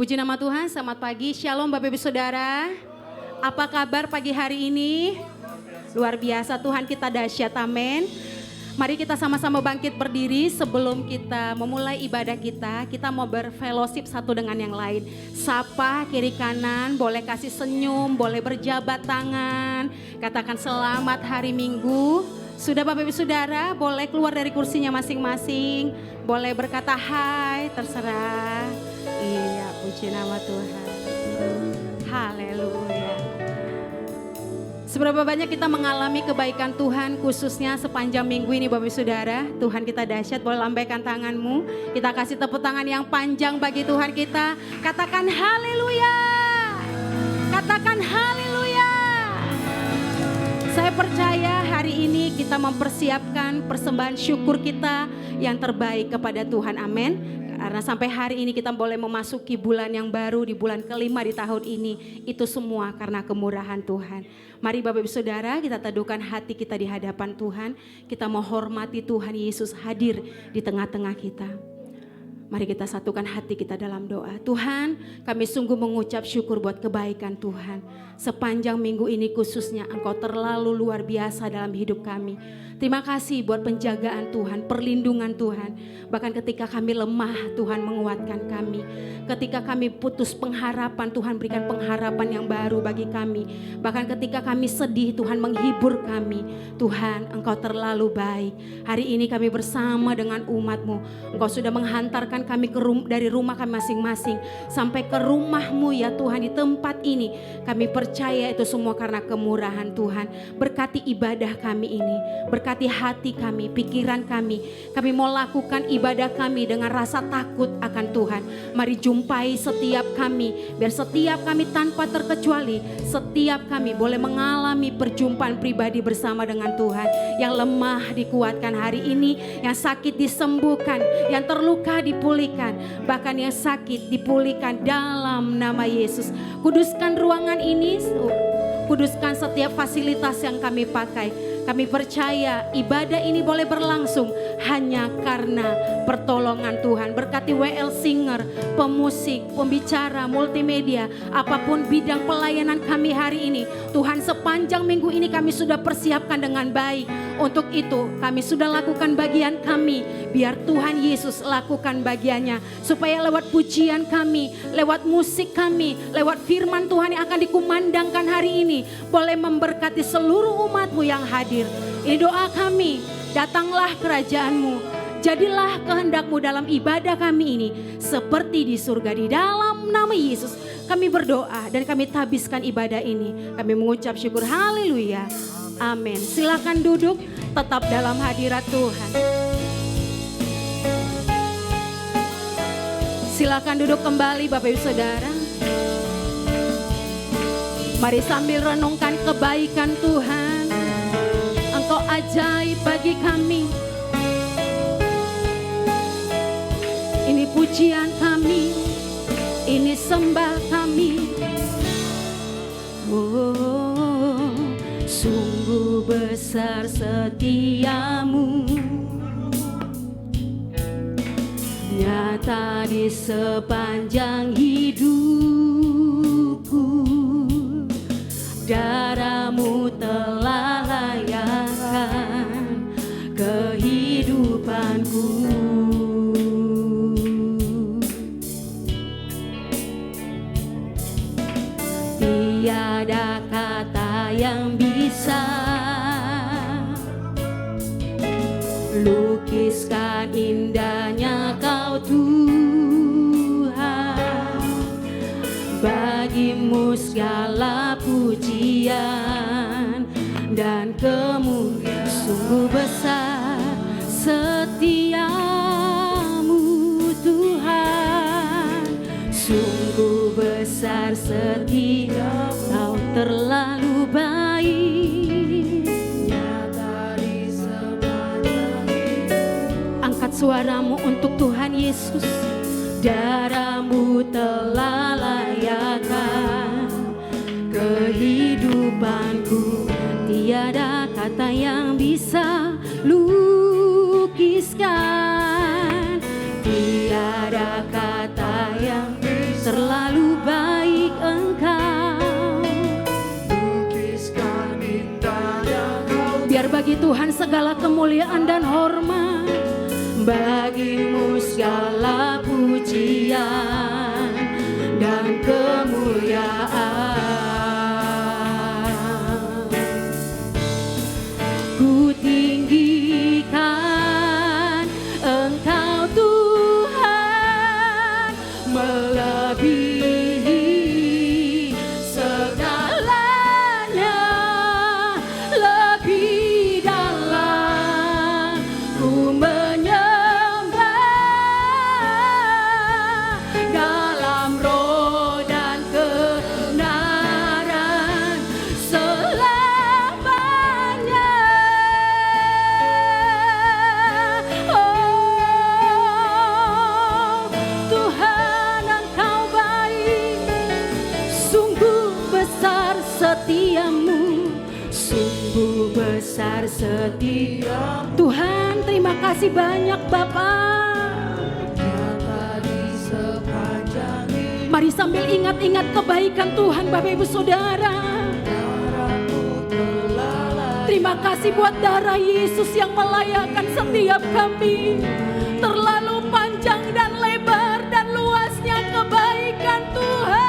Puji nama Tuhan, selamat pagi. Shalom Bapak Ibu Saudara. Apa kabar pagi hari ini? Luar biasa, Tuhan kita dahsyat, amin. Mari kita sama-sama bangkit berdiri sebelum kita memulai ibadah kita. Kita mau berfellowship satu dengan yang lain. Sapa kiri kanan, boleh kasih senyum, boleh berjabat tangan. Katakan selamat hari Minggu. Sudah Bapak Ibu Saudara, boleh keluar dari kursinya masing-masing. Boleh berkata hai, terserah. Iya, puji nama Tuhan. Haleluya. Seberapa banyak kita mengalami kebaikan Tuhan khususnya sepanjang minggu ini Bapak Ibu Saudara. Tuhan kita dahsyat, boleh lambaikan tanganmu. Kita kasih tepuk tangan yang panjang bagi Tuhan kita. Katakan haleluya. Katakan haleluya. Saya percaya hari ini kita mempersiapkan persembahan syukur kita yang terbaik kepada Tuhan, amin. Karena sampai hari ini kita boleh memasuki bulan yang baru di bulan kelima di tahun ini. Itu semua karena kemurahan Tuhan. Mari Bapak Ibu Saudara, kita teduhkan hati kita di hadapan Tuhan. Kita mau hormati Tuhan Yesus hadir di tengah-tengah kita. Mari kita satukan hati kita dalam doa. Tuhan, kami sungguh mengucap syukur buat kebaikan Tuhan. Sepanjang minggu ini khususnya Engkau terlalu luar biasa dalam hidup kami. Terima kasih buat penjagaan Tuhan, perlindungan Tuhan. Bahkan ketika kami lemah, Tuhan menguatkan kami. Ketika kami putus pengharapan, Tuhan berikan pengharapan yang baru bagi kami. Bahkan ketika kami sedih, Tuhan menghibur kami. Tuhan, Engkau terlalu baik. Hari ini kami bersama dengan umat-Mu. Engkau sudah menghantarkan kami dari rumah kami masing-masing sampai ke rumah-Mu ya Tuhan di tempat ini. Kami percaya itu semua karena kemurahan Tuhan. Berkati ibadah kami ini. Berkati hati kami, pikiran kami. Kami mau lakukan ibadah kami dengan rasa takut akan Tuhan. Mari jumpai setiap kami. Biar setiap kami tanpa terkecuali, setiap kami boleh mengalami perjumpaan pribadi bersama dengan Tuhan. Yang lemah dikuatkan hari ini, yang sakit disembuhkan, yang terluka dipulihkan, bahkan yang sakit dipulihkan dalam nama Yesus. Kuduskan ruangan ini, kuduskan setiap fasilitas yang kami pakai. Kami percaya ibadah ini boleh berlangsung hanya karena pertolongan Tuhan. Berkati WL Singer, pemusik, pembicara, multimedia, apapun bidang pelayanan kami hari ini. Tuhan, sepanjang minggu ini kami sudah persiapkan dengan baik. Untuk itu kami sudah lakukan bagian kami. Biar Tuhan Yesus lakukan bagiannya. Supaya lewat pujian kami, lewat musik kami, lewat firman Tuhan yang akan dikumandangkan hari ini, boleh memberkati seluruh umat-Mu yang hadir. Ini doa kami, datanglah kerajaan-Mu, jadilah kehendak-Mu dalam ibadah kami ini seperti di surga. Di dalam nama Yesus kami berdoa dan kami tabiskan ibadah ini. Kami mengucap syukur, haleluya, amin. Silakan duduk, tetap dalam hadirat Tuhan. Silakan duduk kembali Bapak Ibu Saudara. Mari sambil renungkan kebaikan Tuhan. Engkau ajaib bagi kami. Ini pujian kami, ini sembah kami. Oh, sungguh besar setiamu, nyata di sepanjang hidupku. Darah-Mu telah layakkan kehidupanku. Tiada kata yang bisa lukiskan indahnya Kau Tuhan. Bagi-Mu segala pujian dan kemuliaan. Sungguh besar setiamu Tuhan. Sungguh besar setia, Kau terlalu baik. Nyata di sepanjang hidup. Angkat suaramu untuk Tuhan Yesus. Darah-Mu telah layakkan kehidupanku. Tiada kata yang bisa lukiskan. Tiada kata yang terlalu bagi Tuhan segala kemuliaan dan hormat. Bagimu segala pujian dan kemuliaan. Ku tinggikan Engkau Tuhan, melebihi segalanya, lebih dalam ku menyembah dalam roh dan kebenaran selamanya. Oh Tuhan, Engkau baik, sungguh besar setiamu, sungguh besar setia. Tuhan, terima kasih banyak Bapak. Mari sambil ingat-ingat kebaikan Tuhan Bapak Ibu Saudara. Terima kasih buat darah Yesus yang melayakkan setiap kami. Terlalu panjang dan lebar dan luasnya kebaikan Tuhan.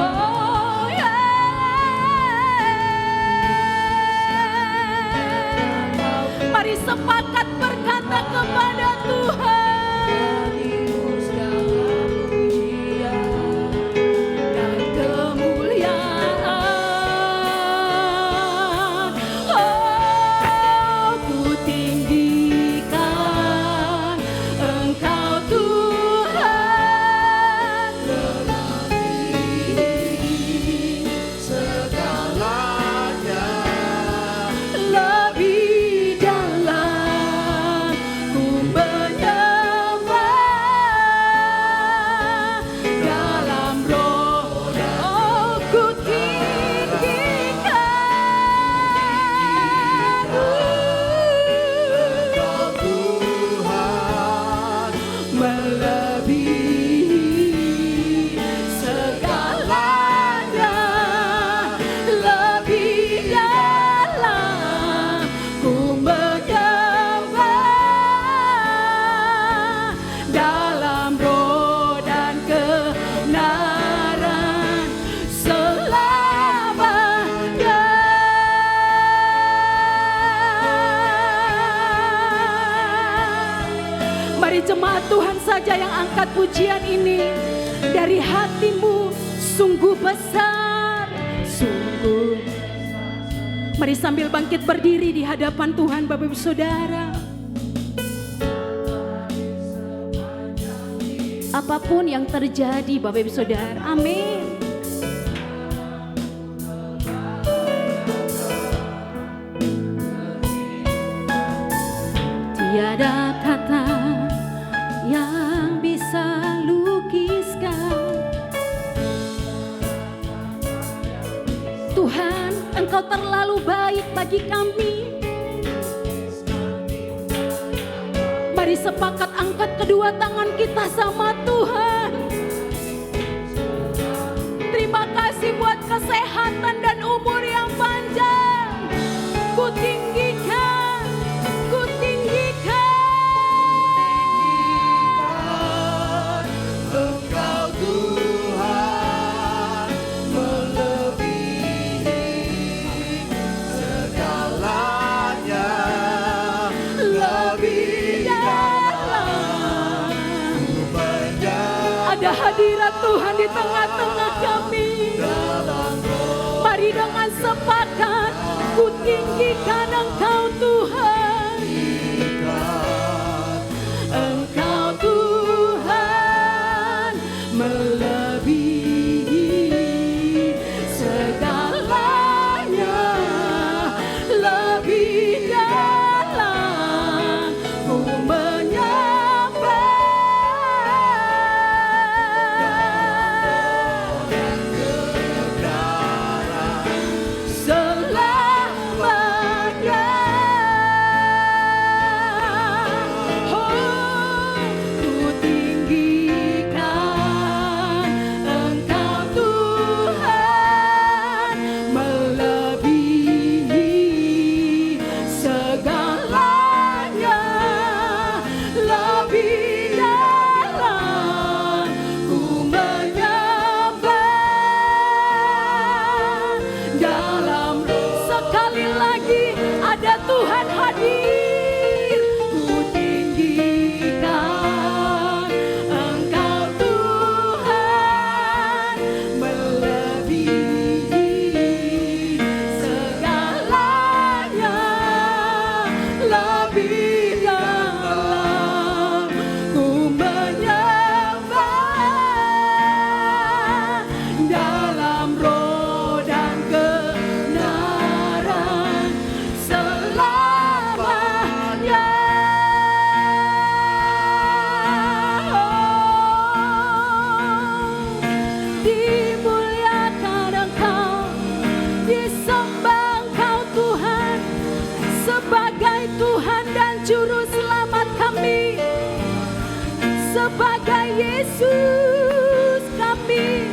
Oh, mari sepakat berkata kepada Tuhan. Dan kemuliaan. Oh, ku tinggikan Engkau Tuhan, lebih segalanya, lebih dalam ku menyembah dalam roh. Oh, ku tinggikan Engkau Tuhan, melebihi segalanya, lebih dalam ku menyembah dalam roh dan kebenaran selamanya. Mari jemaat Tuhan saja yang angkat pujian ini dari hatimu, sungguh besar, sungguh. Mari sambil bangkit berdiri di hadapan Tuhan Bapak Ibu Saudara. Apapun yang terjadi Bapak Ibu Saudara, amin. Tiada kata yang bisa lukiskan. Tuhan, Engkau terlalu baik bagi kami. Mari sepakat angkat kedua tangan kita sama Tuhan. Terima kasih buat kesehatan dan umur yang panjang. Ku tinggikan, ku tinggikan. Engkau Tuhan, melebihi segalanya, lebih dalam ku menyembah Ada hadirat Tuhan di tengah-tengah kami. dalam roh. Mari dengan sepakat ku tinggikan Engkau Tuhan. Engkau Tuhan, melebihi segalanya, lebih dalam ku menyembah selamanya. Juru selamat kami, sebagai Yesus kami.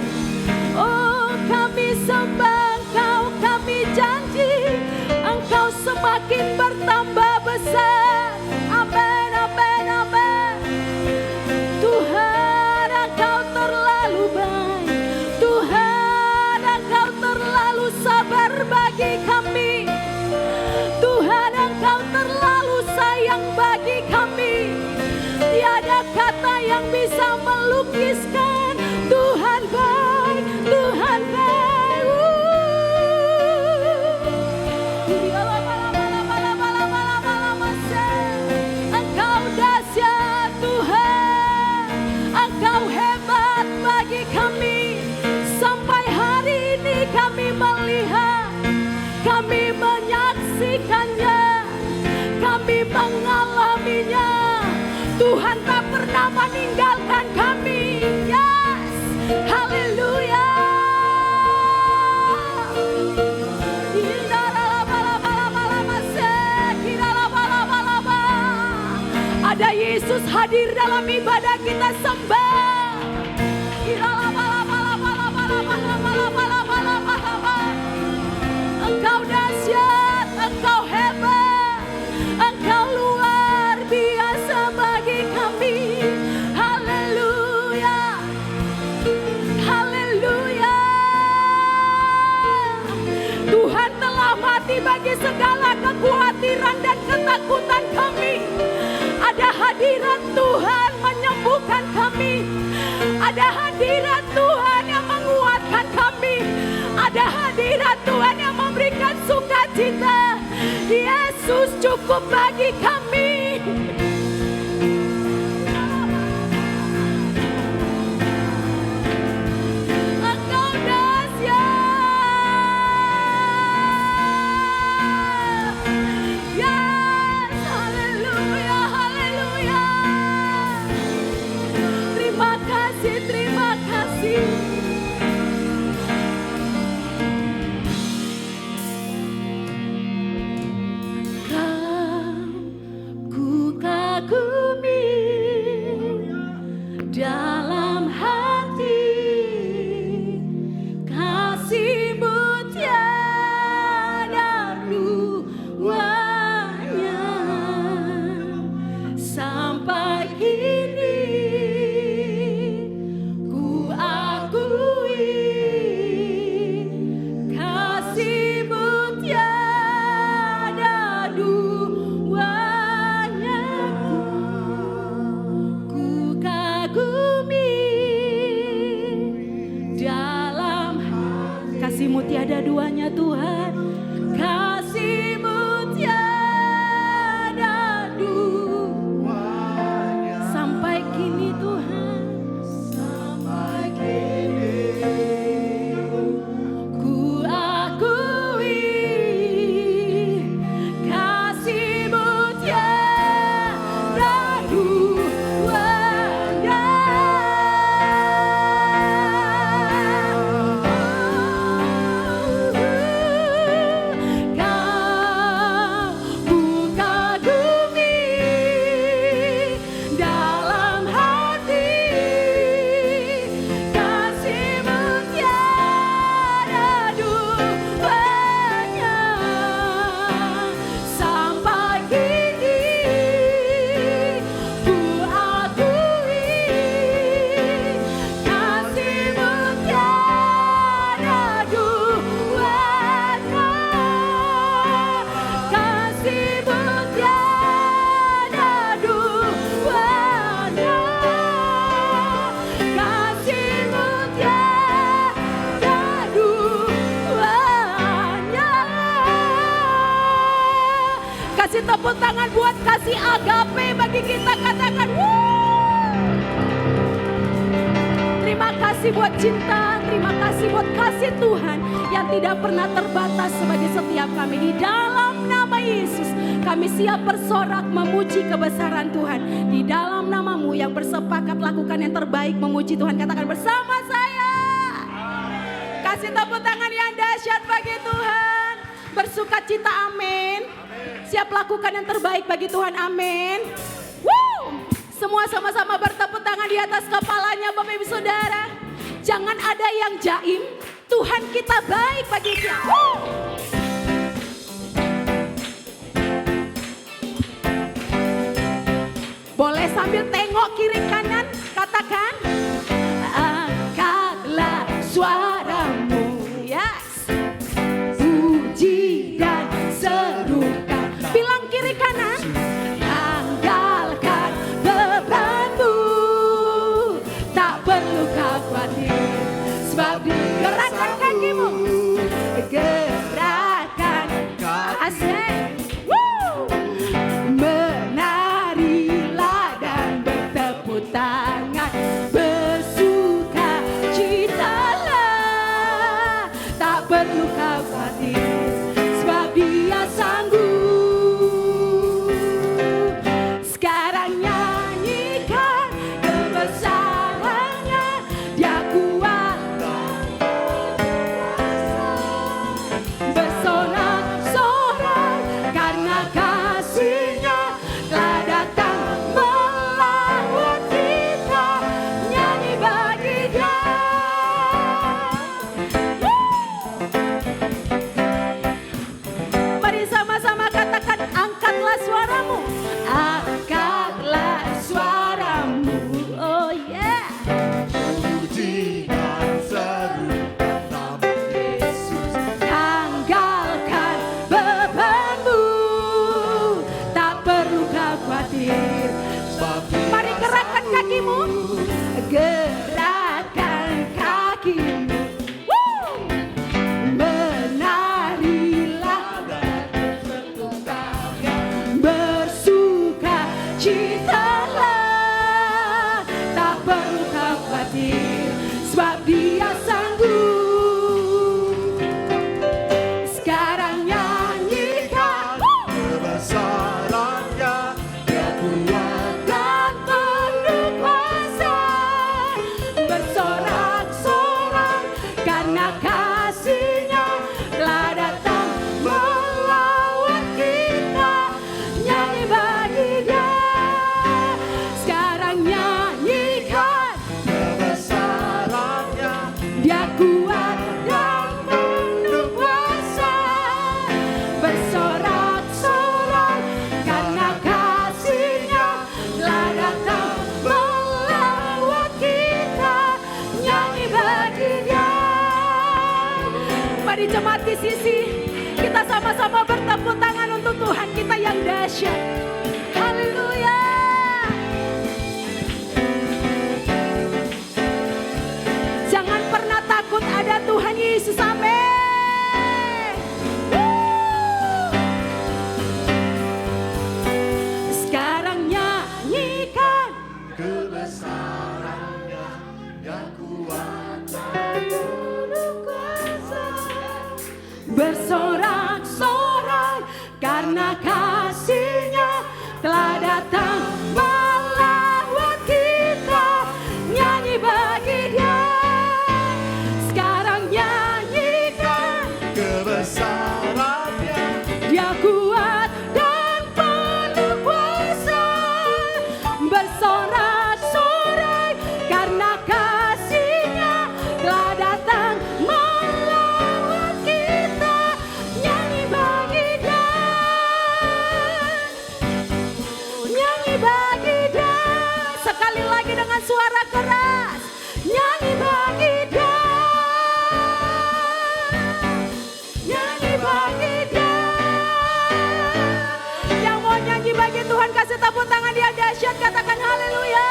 Oh, kami sembah Engkau, kami janji Engkau semakin bertambah besar. Amin, amin, amin. Tuhan, Engkau terlalu baik. Tuhan, Engkau terlalu sabar bagi kami. Tuhan, Engkau terlalu sayang bagi kami. Tiada kata yang bisa melukiskan Tuhan baik, Tuhan baik. Engkau dahsyat Tuhan, Engkau hebat bagi kami. Sampai hari ini kami melihat, kami menyaksikannya, kami mengalaminya. Tuhan tak pernah meninggalkan kami. Yes, haleluya. Ada Yesus hadir dalam ibadah kita sembah. Engkau dahsyat, Engkau hebat, Engkau luar biasa bagi kami. Haleluya, haleluya. Tuhan telah mati bagi segala kekhawatiran dan ketakutan kami. Ada hadirat Tuhan menyembuhkan kami. Ada hadirat Tuhan yang menguatkan kami. Ada hadirat Tuhan yang memberikan sukacita. Yesus cukup bagi kami. Engkau dahsyat. Yes, haleluya, haleluya. Terima kasih, terima kasih. Ku kagumi dalam hati, kasih-Mu tiada duanya. Sampai kini ku akui, kasih-Mu tiada duanya. Ku kagumi dalam hati. Kasih-Mu tiada duanya Tuhan. Kasih-Mu tiada duanya. Sampai kini Tuhan, sampai kini ku akui, kasih-Mu tiada duanya. Kau ku kagumi dalam hati, kasih-Mu tiada duanya. Sampai kini ku akui, kasih-Mu tiada duanya. Kasih-Mu tiada duanya. Kasih-Mu tiada duanya. Kasih tepuk tangan buat kasih agape bagi kita, katakan wuh. Terima kasih buat cinta, terima kasih buat kasih Tuhan yang tidak pernah terbatas sebagai setiap kami. Di dalam nama Yesus kami siap bersorak memuji kebesaran Tuhan. Di dalam nama-Mu yang bersepakat lakukan yang terbaik memuji Tuhan, katakan bersama saya. Kasih tepuk tangan yang dahsyat bagi Tuhan. Bersukacita, amin. Siap lakukan yang terbaik bagi Tuhan, amin. Woo! Semua sama-sama bertepuk tangan di atas kepalanya Bapak Ibu Saudara. Jangan ada yang jaim, Tuhan kita baik bagi dia. Woo! Boleh sambil tengok kiri kanan, katakan, angkatlah suaramu, yes. Puji dan serukan. Bilang kiri kanan, tanggalkan bebanmu, tak perlu kau khawatir, sebab digerakkan kakimu, gerakan asik. Woo! Menarilah dan bertepuk tangan, bersuka citalah, tak perlu kau khawatir, sebab dia sanggup. Sekarang nyanyikan kebesarannya, dia kuat bersorak-sorai karena kasihnya telah datang melawat kita, nyanyi bagi dia. Mari sama-sama katakan, angkatlah suaramu, angkatlah suaramu, oh yeah. Puji dan serukan nama Yesus. Tanggalkan bebanmu, tak perlu kau khawatir. Sebab dia Mari gerakkan kakimu, gerakan kakimu. Woo! Menarilah bersuka citalah, tak perlu kau khawatir, sebab dia sanggup. Sekarang nyanyikan kebesarannya, dia kuat dan penuh kuasa, bersorak-sorai karena kasihnya telah datang melawat kita, nyanyi bagi dia. Sekarang nyanyikan kebesarannya, dia kuat dan penuh kuasa, bersorak-sorai karena kasihnya telah datang melawat kita, nyanyi bagi dia. Mari jemaat di sisi, kita sama-sama bertepuk tangan untuk Tuhan kita yang dahsyat. Haleluya. Jangan pernah takut, ada Tuhan Yesus, amin. Woo! Sekarang nyanyikan kebesarannya, dia kuat penuh kuasa, bersorak-sorai karena kasihnya telah datang melawat kita, nyanyi bagi dia. Sekarang nyanyikan kebesarannya, dia kuat dan penuh kuasa, bersorak-sorai karena kasihnya telah datang melawat kita, nyanyi bagi dia, nyanyi bagi dia. Sekali lagi dengan suara keras, nyanyi bagi dia, nyanyi bagi dia. Yang mau nyanyi bagi Tuhan, kasih tepuk tangan dia dahsyat, katakan haleluya.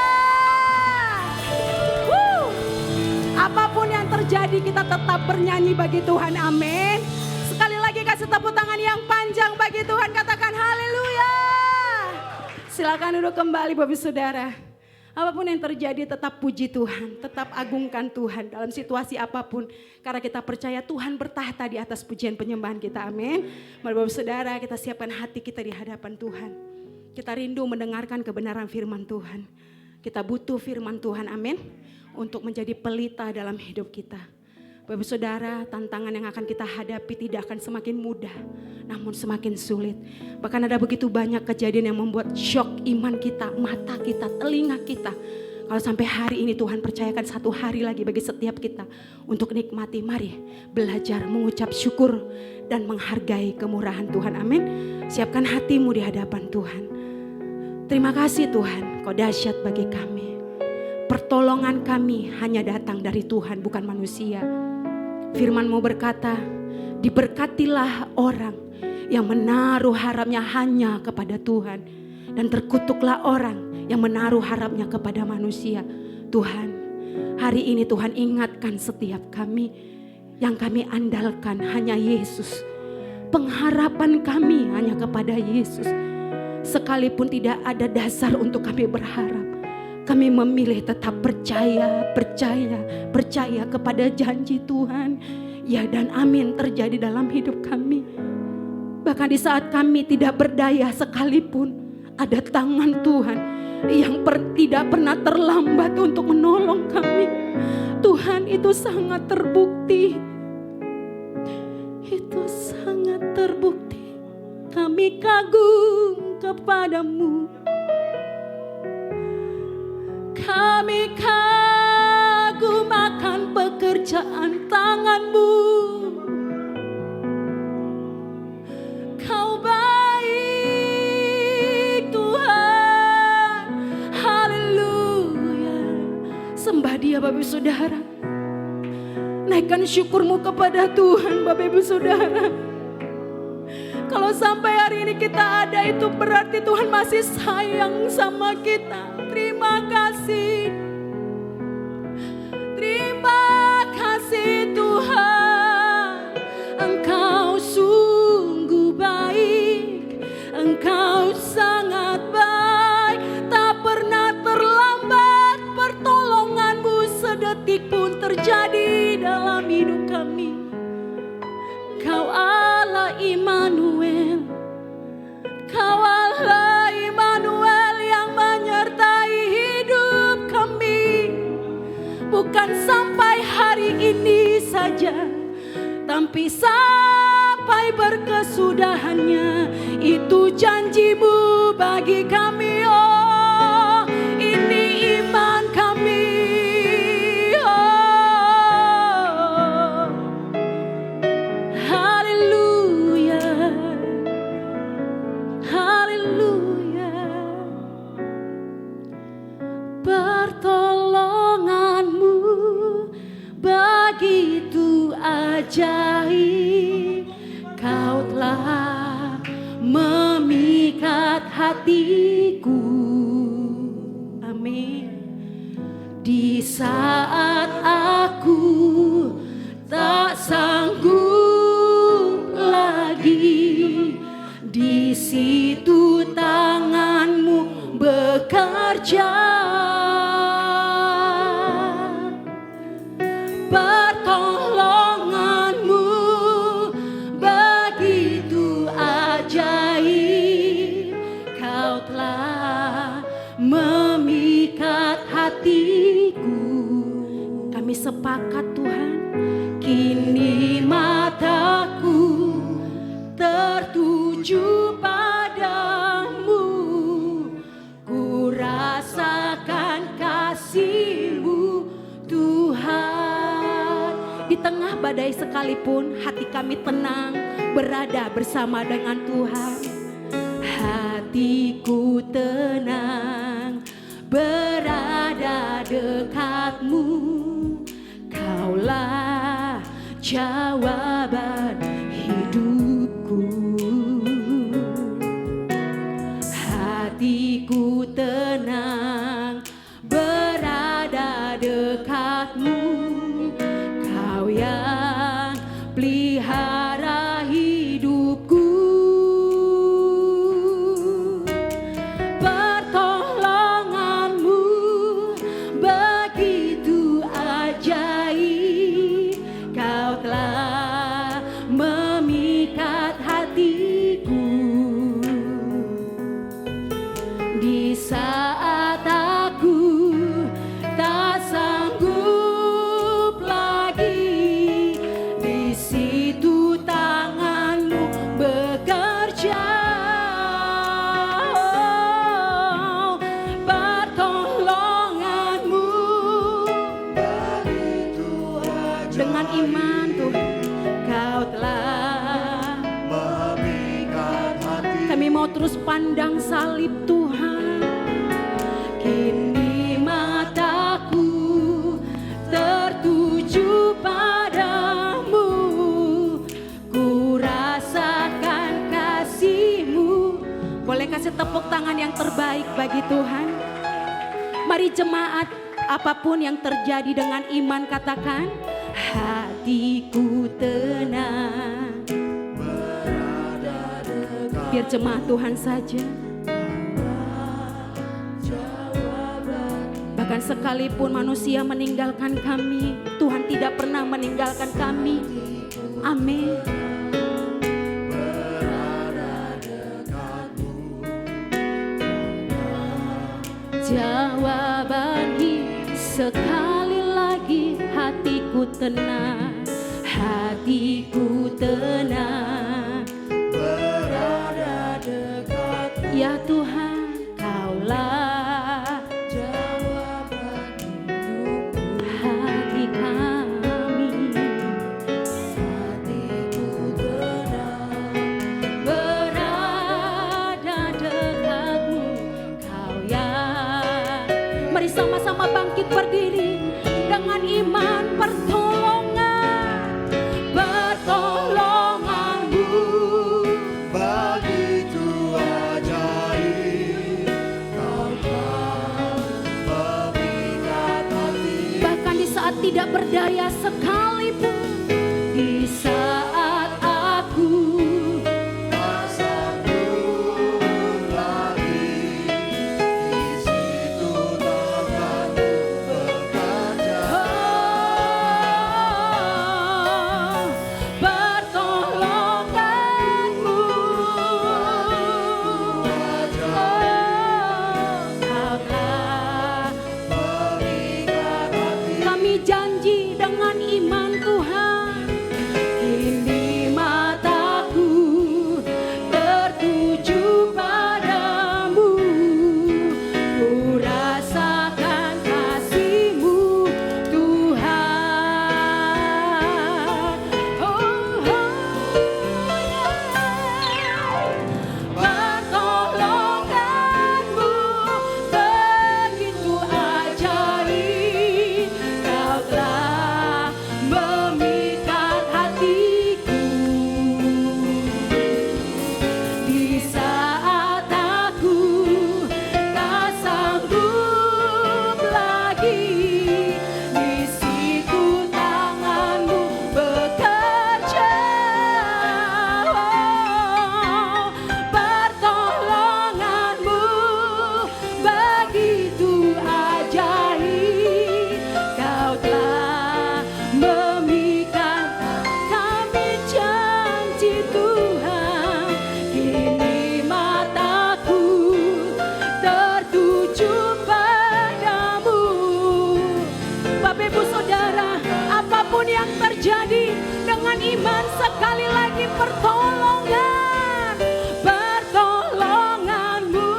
Woo! Apapun yang terjadi, kita tetap bernyanyi bagi Tuhan, amin. Sekali lagi kasih tepuk tangan yang panjang bagi Tuhan, katakan haleluya. Silakan duduk kembali Bapak Saudara. Apapun yang terjadi, tetap puji Tuhan, tetap agungkan Tuhan dalam situasi apapun. Karena kita percaya Tuhan bertahta di atas pujian penyembahan kita, amin. Mari Bapak Saudara, kita siapkan hati kita di hadapan Tuhan. Kita rindu mendengarkan kebenaran firman Tuhan. Kita butuh firman Tuhan, amin. Untuk menjadi pelita dalam hidup kita. Bapak Saudara, tantangan yang akan kita hadapi tidak akan semakin mudah, namun semakin sulit. Bahkan ada begitu banyak kejadian yang membuat shock iman kita, mata kita, telinga kita. Kalau sampai hari ini Tuhan percayakan satu hari lagi bagi setiap kita untuk nikmati, mari belajar mengucap syukur dan menghargai kemurahan Tuhan. Amin. Siapkan hatimu di hadapan Tuhan. Terima kasih Tuhan, Kau dahsyat bagi kami. Pertolongan kami hanya datang dari Tuhan, bukan manusia. Firman-Mu berkata, diberkatilah orang yang menaruh harapnya hanya kepada Tuhan, dan terkutuklah orang yang menaruh harapnya kepada manusia. Tuhan, hari ini Tuhan ingatkan setiap kami, yang kami andalkan hanya Yesus. Pengharapan kami hanya kepada Yesus. Sekalipun tidak ada dasar untuk kami berharap, kami memilih tetap percaya kepada janji Tuhan. Ya dan amin terjadi dalam hidup kami. Bahkan di saat kami tidak berdaya sekalipun, ada tangan Tuhan yang tidak pernah terlambat untuk menolong kami. Tuhan, itu sangat terbukti. Itu sangat terbukti. Kami kagum kepadamu. Kami kagum akan pekerjaan tangan-Mu. Kau baik Tuhan. Haleluya. Sembah Dia Bapak Ibu Saudara. Naikkan syukurmu kepada Tuhan Bapak Ibu Saudara. Kalau sampai hari ini kita ada, itu berarti Tuhan masih sayang sama kita. Terima kasih. Terima kasih Tuhan. Engkau sungguh baik. Engkau sangat baik. Tak pernah terlambat pertolongan-Mu sedetik pun terjadi dalam hidup kami. Kau Allah Immanuel. Kau Allah Immanuel yang menyertai hidup kami. Bukan sampai hari ini saja, tapi sampai berkesudahannya. Itu janji-Mu bagi kami. Oh, ini iman kami. Oh, haleluya. Haleluya. Pertolongan-Mu begitu ajaib. Kau telah memikat hatiku. Amin. Di saat aku tak sanggup lagi, di situ tangan-Mu bekerja. Pertolongan-Mu begitu ajaib. Kau telah memikat hatiku. Kami sepakat Tuhan, kini mataku tertuju padamu. Ku rasakan kasih-Mu Tuhan. Di tengah badai sekalipun hati kami tenang berada bersama dengan Tuhan. Hatiku tenang berada dekat-Mu. Kaulah jawaban hidupku. Hatiku tenang berada dekat-Mu. Kau yang pelihara hidupku. Pertolongan-Mu begitu ajaib. Kau telah memikat hatiku. Di saat aku tak sanggup lagi, pandang salib Tuhan. Kini mataku tertuju padamu, ku rasakan kasih-Mu. Boleh kasih tepuk tangan yang terbaik bagi Tuhan. Mari jemaat, apapun yang terjadi dengan iman katakan, hatiku tenang. Biar jemaat Tuhan saja. Bahkan sekalipun manusia meninggalkan kami, Tuhan tidak pernah meninggalkan kami. Amin. Jawaban sekali lagi, hatiku tenang, hatiku tenang. Berada dekat, ya Tuhan, Kaulah jawaban hidupku. Hati kami, hatiku tenang, berada dekatmu, Kau ya. Mari sama-sama bangkit berdiri dengan iman. Pertolongan-Mu begitu ajaib, Kau telah memikat hati. bahkan di saat tidak berdaya sekalipun, di saat aku Tak sanggup lagi, di situ tangan-Mu bekerja. pertolongan-Mu, Kau telah Memikat hati. kami janji dengan iman Tuhan. Kini mataku tertuju padamu, ku rasakan kasih-Mu Tuhan. Pertolongan-Mu begitu ajaib, Kau telah memikat hatiku. Di saat aku tak sanggup lagi, di situ tangan-Mu bekerja. Pertolongan-Mu begitu ajaib, Kau telah memikat. Kami janji Tuhan, kini mataku tertuju padamu. Bapak Ibu Saudara, apapun yang terjadi dengan iman, sekali lagi pertolongan. Pertolongan-Mu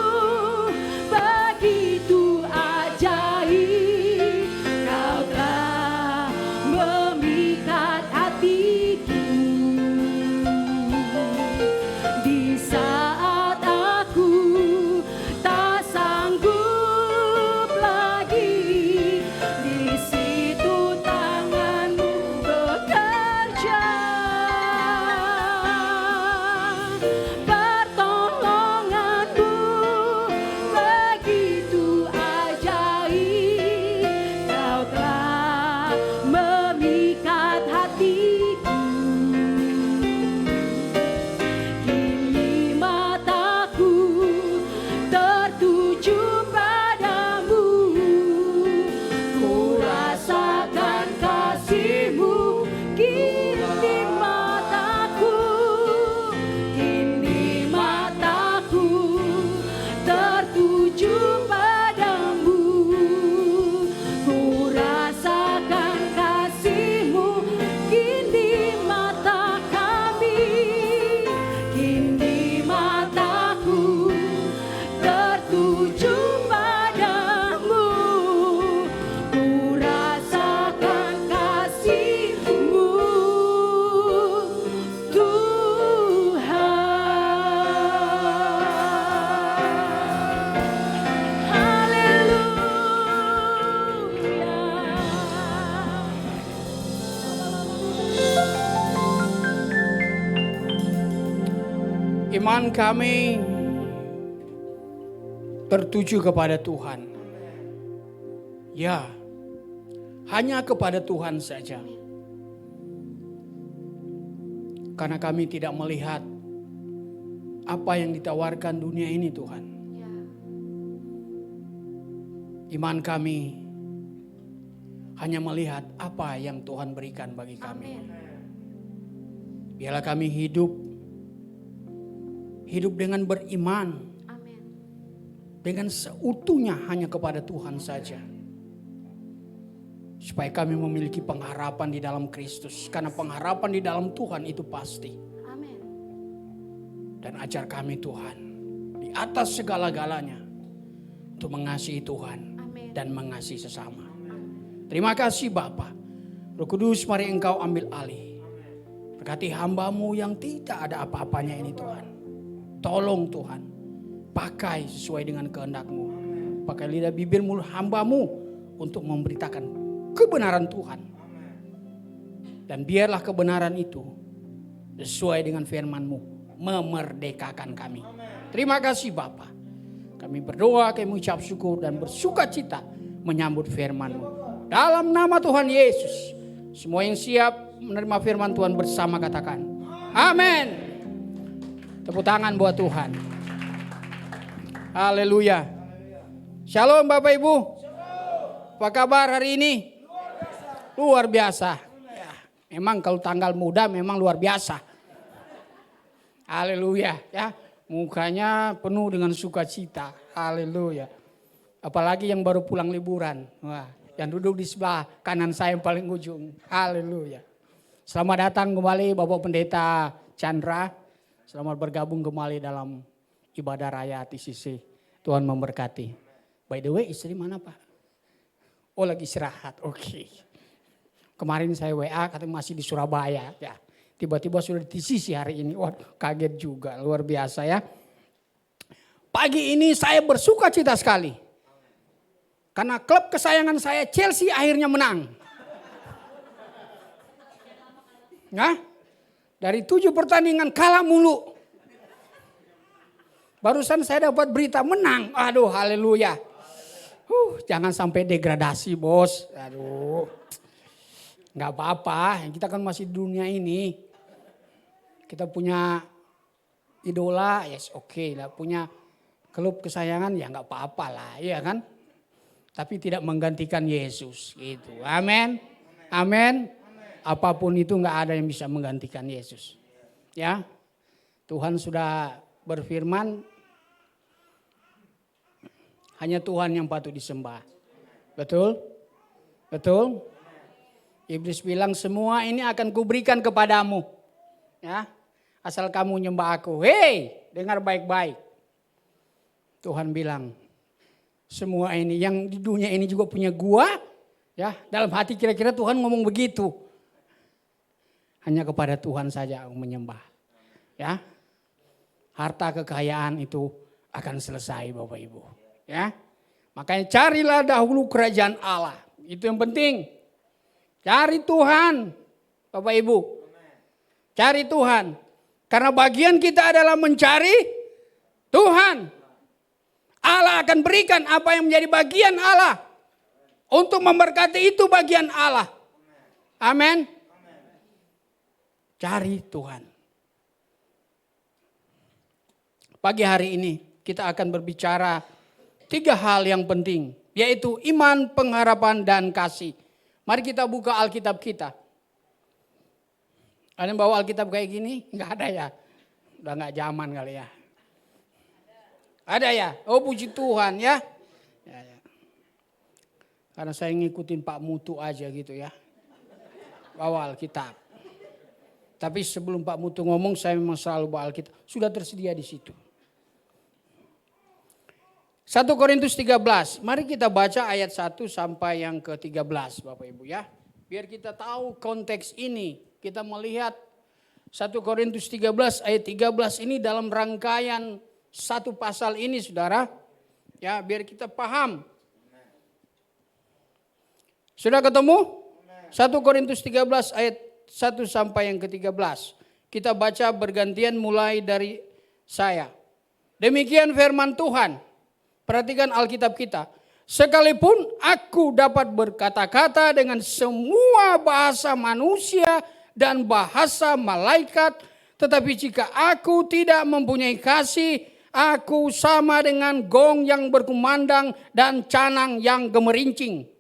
begitu ajaib, Kau telah memikat hatiku. Di saat aku tak sanggup lagi, di situ tangan-Mu bekerja. Iman kami tertuju kepada Tuhan. Ya, hanya kepada Tuhan saja. Karena kami tidak melihat apa yang ditawarkan dunia ini, Tuhan. Iman kami hanya melihat apa yang Tuhan berikan bagi kami. Biarlah kami hidup dengan beriman. Dengan seutuhnya hanya kepada Tuhan saja. Supaya kami memiliki pengharapan di dalam Kristus. Karena pengharapan di dalam Tuhan itu pasti. Dan ajar kami Tuhan di atas segala-galanya untuk mengasihi Tuhan dan mengasihi sesama. Terima kasih Bapa. Roh Kudus, mari Engkau ambil alih. Berkati hamba-Mu yang tidak ada apa-apanya ini Tuhan. Tolong Tuhan, pakai sesuai dengan kehendak-Mu. Pakai lidah bibir mulut hamba-Mu untuk memberitakan kebenaran Tuhan. Dan biarlah kebenaran itu sesuai dengan firman-Mu memerdekakan kami. Terima kasih Bapa. Kami berdoa, kami mengucap syukur dan bersuka cita menyambut firman-Mu. Dalam nama Tuhan Yesus, semua yang siap menerima firman Tuhan bersama katakan, amin. Tepuk tangan buat Tuhan. Haleluya. Shalom Bapak Ibu. Apa kabar hari ini? Luar biasa. Ya, memang kalau tanggal muda memang luar biasa. Haleluya ya. Mukanya penuh dengan sukacita. Haleluya. Apalagi yang baru pulang liburan. Wah, yang duduk di sebelah kanan saya yang paling ujung. Haleluya. Selamat datang kembali Bapak Pendeta Chandra. Selamat bergabung kembali dalam ibadah raya TCC. Tuhan memberkati. By the way, istri mana Pak? Oh, lagi istirahat. Oke. Kemarin saya WA katanya masih di Surabaya. Ya. Tiba-tiba sudah di TCC hari ini. Wah, kaget juga. Luar biasa ya. Pagi ini saya bersuka cita sekali. Karena klub kesayangan saya Chelsea akhirnya menang. Nah, dari 7 pertandingan kalah mulu. Barusan saya dapat berita menang. Aduh, haleluya. Jangan sampai degradasi bos. Aduh. Gak apa-apa, kita kan masih di dunia ini. Kita punya idola, yes oke lah. Punya klub kesayangan, ya gak apa-apa lah, iya kan. Tapi tidak menggantikan Yesus gitu. Amin. Amin. Apapun itu gak ada yang bisa menggantikan Yesus. Ya. Tuhan sudah berfirman, hanya Tuhan yang patut disembah. Betul? Betul? Iblis bilang semua ini akan kuberikan kepadamu. Ya, asal kamu nyembah aku. Hei, dengar baik-baik. Tuhan bilang, semua ini yang di dunia ini juga punya gua. Ya, dalam hati kira-kira Tuhan ngomong begitu. Hanya kepada Tuhan saja aku menyembah. Ya, harta kekayaan itu akan selesai Bapak Ibu. Ya, makanya carilah dahulu kerajaan Allah. Itu yang penting. Cari Tuhan, Bapak Ibu. Cari Tuhan. Karena bagian kita adalah mencari Tuhan. Allah akan berikan apa yang menjadi bagian Allah. Untuk memberkati itu bagian Allah. Amin. Cari Tuhan. Pagi hari ini kita akan berbicara 3 hal yang penting. Yaitu iman, pengharapan, dan kasih. Mari kita buka Alkitab kita. Ada yang bawa Alkitab kayak gini? Enggak ada ya? Udah enggak zaman kali ya. Ada ya? Oh puji Tuhan ya. Ya. Karena saya ngikutin Pak Mutu aja gitu ya. Bawa Alkitab. Tapi sebelum Pak Mutu ngomong saya memang selalu bawa Alkitab. Sudah tersedia di situ. 1 Korintus 13. Mari kita baca ayat 1 sampai yang ke-13 Bapak Ibu ya. Biar kita tahu konteks ini. Kita melihat 1 Korintus 13 ayat 13 ini dalam rangkaian satu pasal ini saudara. Ya biar kita paham. Sudah ketemu? 1 Korintus 13 ayat 1 sampai yang ke-13. Kita baca bergantian mulai dari saya. Demikian firman Tuhan. Perhatikan Alkitab kita. Sekalipun aku dapat berkata-kata dengan semua bahasa manusia dan bahasa malaikat, tetapi jika aku tidak mempunyai kasih, aku sama dengan gong yang berkumandang dan canang yang gemerincing.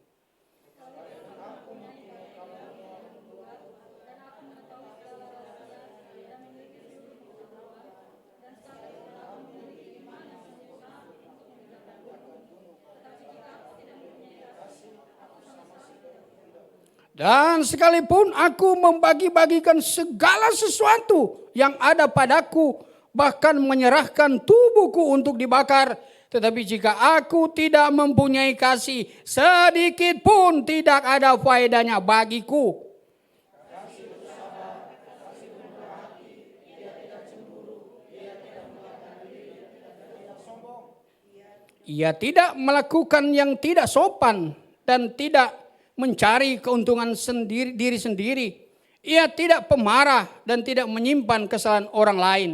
Dan sekalipun aku membagi-bagikan segala sesuatu yang ada padaku, bahkan menyerahkan tubuhku untuk dibakar, tetapi jika aku tidak mempunyai kasih, sedikit pun tidak ada faedahnya bagiku. Ia tidak melakukan yang tidak sopan dan tidak mencari keuntungan diri sendiri. Ia tidak pemarah dan tidak menyimpan kesalahan orang lain.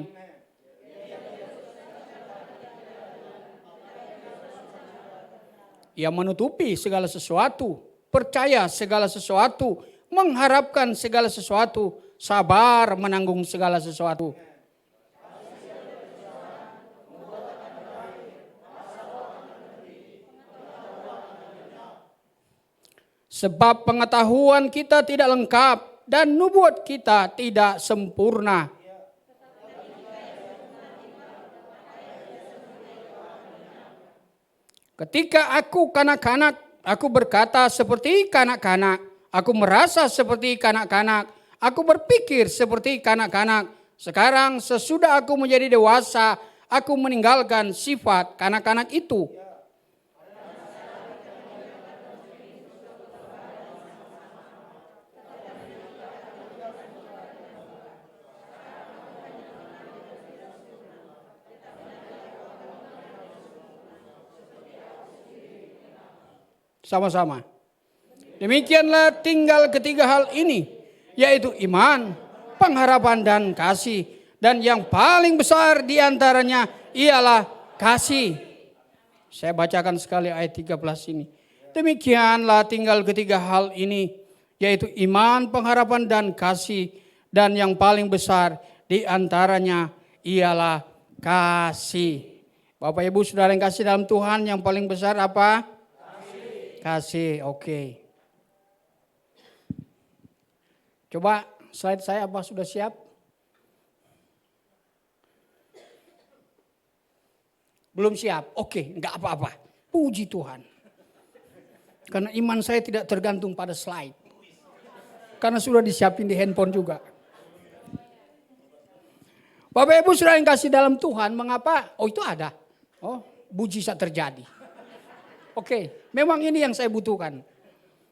Ia menutupi segala sesuatu, percaya segala sesuatu, mengharapkan segala sesuatu, sabar menanggung segala sesuatu. Sebab pengetahuan kita tidak lengkap dan nubuat kita tidak sempurna. Ketika aku kanak-kanak, aku berkata seperti kanak-kanak. Aku merasa seperti kanak-kanak. Aku berpikir seperti kanak-kanak. Sekarang sesudah aku menjadi dewasa, aku meninggalkan sifat kanak-kanak itu. Sama-sama. Demikianlah tinggal ketiga hal ini, yaitu iman, pengharapan, dan kasih. Dan yang paling besar di antaranya ialah kasih. Saya bacakan sekali ayat 13 ini. Demikianlah tinggal ketiga hal ini, yaitu iman, pengharapan, dan kasih. Dan yang paling besar di antaranya ialah kasih. Bapak Ibu Saudara yang kasih dalam Tuhan, yang paling besar apa? Kasih, oke. Coba slide saya apa sudah siap? Belum siap? Oke, enggak apa-apa. Puji Tuhan. Karena iman saya tidak tergantung pada slide. Karena sudah disiapin di handphone juga. Bapak Ibu Saudara yang kasih dalam Tuhan, mengapa? Oh itu ada. Oh, mujizat terjadi. Oke, memang ini yang saya butuhkan.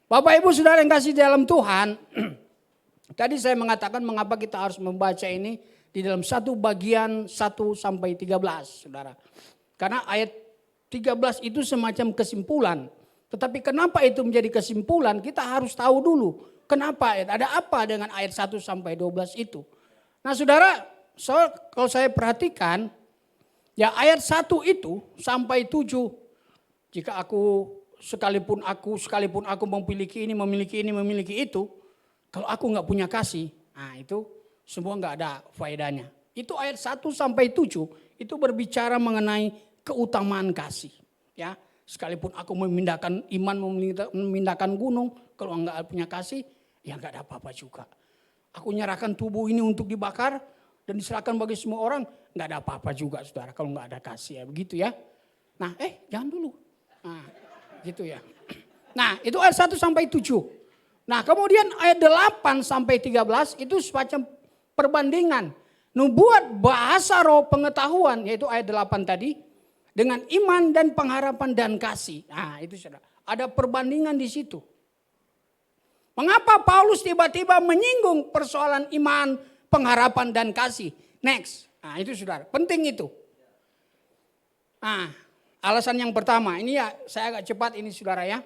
Bapak Ibu Saudara yang kasih dalam Tuhan, tadi saya mengatakan mengapa kita harus membaca ini di dalam satu bagian 1 sampai 13, Saudara. Karena ayat 13 itu semacam kesimpulan. Tetapi kenapa itu menjadi kesimpulan, kita harus tahu dulu. Kenapa, ada apa dengan ayat 1 sampai 12 itu. Nah Saudara, kalau saya perhatikan, ya ayat 1 itu sampai 7, jika sekalipun aku memiliki itu, kalau aku nggak punya kasih, nah itu semua nggak ada faedahnya. Itu ayat 1 sampai 7 itu berbicara mengenai keutamaan kasih. Ya, sekalipun aku memindahkan iman, memindahkan gunung, kalau nggak punya kasih, ya nggak ada apa-apa juga. Aku nyerahkan tubuh ini untuk dibakar dan diserahkan bagi semua orang, nggak ada apa-apa juga, Saudara, kalau nggak ada kasih, ya begitu ya. Nah, jangan dulu. Nah, gitu ya. Nah, itu ayat 1 sampai 7. Nah, kemudian ayat 8 sampai 13 itu semacam perbandingan. Nubuat, bahasa, roh, pengetahuan, yaitu ayat 8 tadi, dengan iman dan pengharapan dan kasih. Nah, itu Saudara. Ada perbandingan di situ. Mengapa Paulus tiba-tiba menyinggung persoalan iman, pengharapan dan kasih? Next. Nah, itu Saudara, penting itu. Nah, alasan yang pertama, ini ya saya agak cepat ini Saudara ya.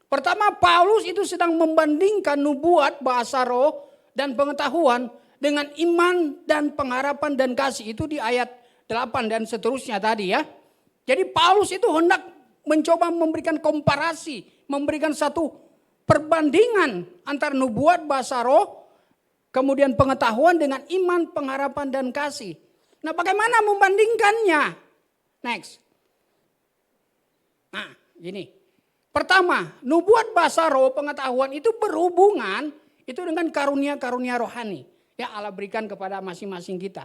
Pertama, Paulus itu sedang membandingkan nubuat, bahasa roh, dan pengetahuan dengan iman dan pengharapan dan kasih. Itu di ayat 8 dan seterusnya tadi ya. Jadi Paulus itu hendak mencoba memberikan komparasi, memberikan satu perbandingan antara nubuat bahasa roh, kemudian pengetahuan dengan iman, pengharapan dan kasih. Nah, bagaimana membandingkannya? Next. Nah, gini. Pertama, nubuat bahasa roh, pengetahuan itu berhubungan itu dengan karunia-karunia rohani yang Allah berikan kepada masing-masing kita.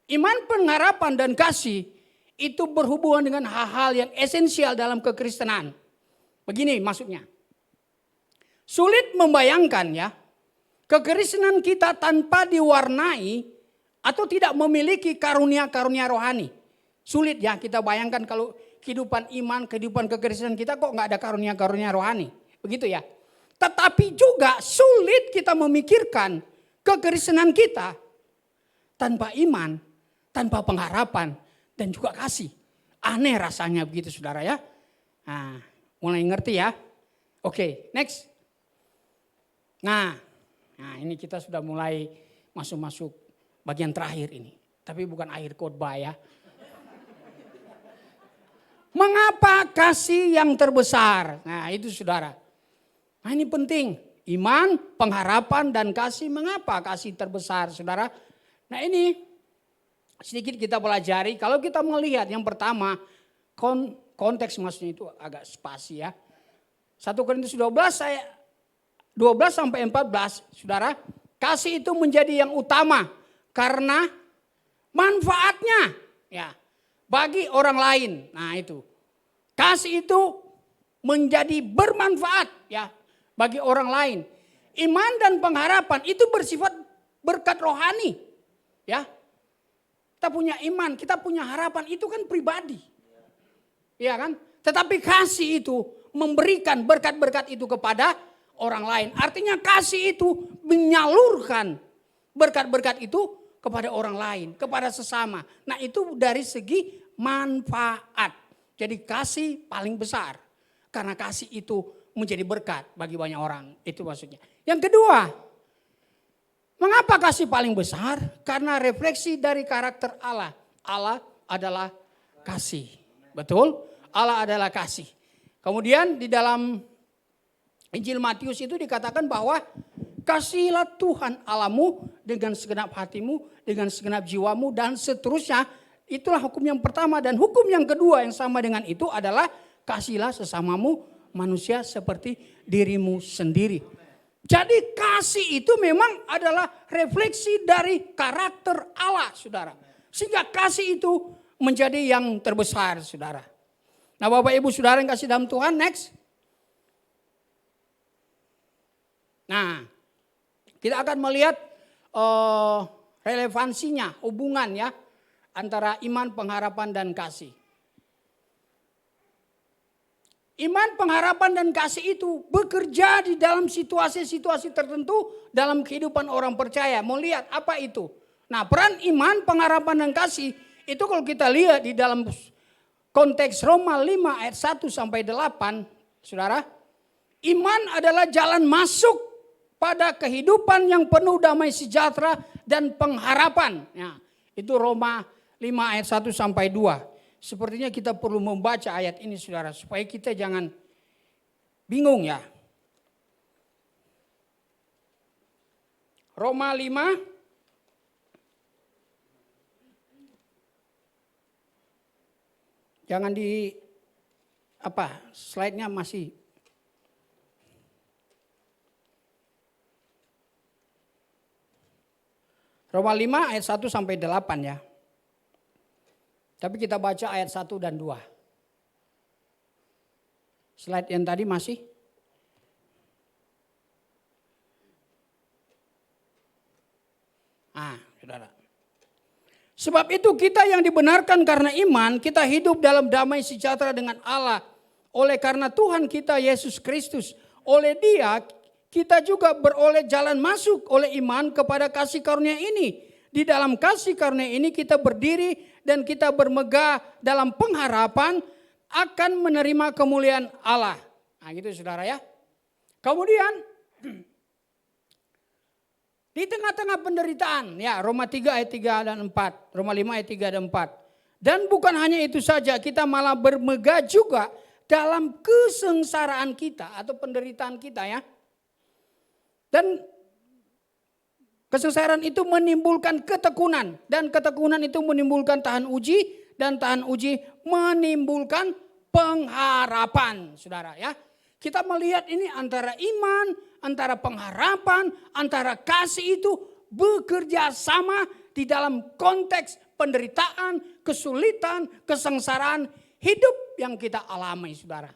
Iman, pengharapan dan kasih itu berhubungan dengan hal-hal yang esensial dalam kekristenan. Begini maksudnya. Sulit membayangkan ya, kekristenan kita tanpa diwarnai atau tidak memiliki karunia-karunia rohani. Sulit ya kita bayangkan kalau kehidupan iman, kehidupan kekristenan kita kok nggak ada karunia-karunia rohani. Begitu ya. Tetapi juga sulit kita memikirkan kekristenan kita tanpa iman, tanpa pengharapan, dan juga kasih. Aneh rasanya begitu saudara ya. Nah, mulai ngerti ya. Oke, next. Nah ini kita sudah mulai masuk bagian terakhir ini. Tapi bukan akhir khotbah ya. Mengapa kasih yang terbesar? Nah itu saudara. Nah ini penting. Iman, pengharapan dan kasih. Mengapa kasih terbesar saudara? Nah ini sedikit kita pelajari. Kalau kita melihat yang pertama. Konteks maksudnya itu agak spasi ya. 1 Korintus 12 sampai 14 saudara. Kasih itu menjadi yang utama. Karena manfaatnya ya bagi orang lain. Nah itu. Kasih itu menjadi bermanfaat ya bagi orang lain. Iman dan pengharapan itu bersifat berkat rohani. Ya. Kita punya iman, kita punya harapan itu kan pribadi. Ya kan? Tetapi kasih itu memberikan berkat-berkat itu kepada orang lain. Artinya kasih itu menyalurkan berkat-berkat itu kepada orang lain, kepada sesama. Nah itu dari segi manfaat. Jadi kasih paling besar. Karena kasih itu menjadi berkat bagi banyak orang. Itu maksudnya. Yang kedua, mengapa kasih paling besar? Karena refleksi dari karakter Allah. Allah adalah kasih. Betul? Allah adalah kasih. Kemudian di dalam Injil Matius itu dikatakan bahwa kasihilah Tuhan Allahmu dengan segenap hatimu, dengan segenap jiwamu dan seterusnya. Itulah hukum yang pertama dan hukum yang kedua yang sama dengan itu adalah kasihilah sesamamu manusia seperti dirimu sendiri. Jadi kasih itu memang adalah refleksi dari karakter Allah saudara. Sehingga kasih itu menjadi yang terbesar saudara. Nah Bapak Ibu saudara yang kasih dalam Tuhan next. Nah kita akan melihat relevansinya hubungan ya. Antara iman, pengharapan, dan kasih. Iman, pengharapan, dan kasih itu bekerja di dalam situasi-situasi tertentu dalam kehidupan orang percaya. Mau lihat apa itu? Nah peran iman, pengharapan, dan kasih itu kalau kita lihat di dalam konteks Roma 5 ayat 1 sampai 8. Saudara, iman adalah jalan masuk pada kehidupan yang penuh damai sejahtera dan pengharapan. Nah, itu Roma 5 ayat 1 sampai 2. Sepertinya kita perlu membaca ayat ini saudara. Supaya kita jangan bingung ya. Roma 5. Jangan di slide-nya masih. Roma 5 ayat 1 sampai 8 ya. Tapi kita baca ayat 1 dan 2. Slide yang tadi masih. Saudara. Sebab itu kita yang dibenarkan karena iman, kita hidup dalam damai sejahtera dengan Allah. Oleh karena Tuhan kita Yesus Kristus. Oleh Dia kita juga beroleh jalan masuk oleh iman kepada kasih karunia ini. Di dalam kasih karunia ini kita berdiri dan kita bermegah dalam pengharapan akan menerima kemuliaan Allah. Nah gitu saudara ya. Kemudian Di tengah-tengah penderitaan, ya Roma 3 ayat 3 dan 4, Roma 5 ayat 3 dan 4. Dan bukan hanya itu saja, kita malah bermegah juga dalam kesengsaraan kita atau penderitaan kita ya. Dan kesengsaraan itu menimbulkan ketekunan dan ketekunan itu menimbulkan tahan uji dan tahan uji menimbulkan pengharapan, saudara ya. Kita melihat ini antara iman, antara pengharapan, antara kasih itu bekerja sama di dalam konteks penderitaan, kesulitan, kesengsaraan hidup yang kita alami, saudara.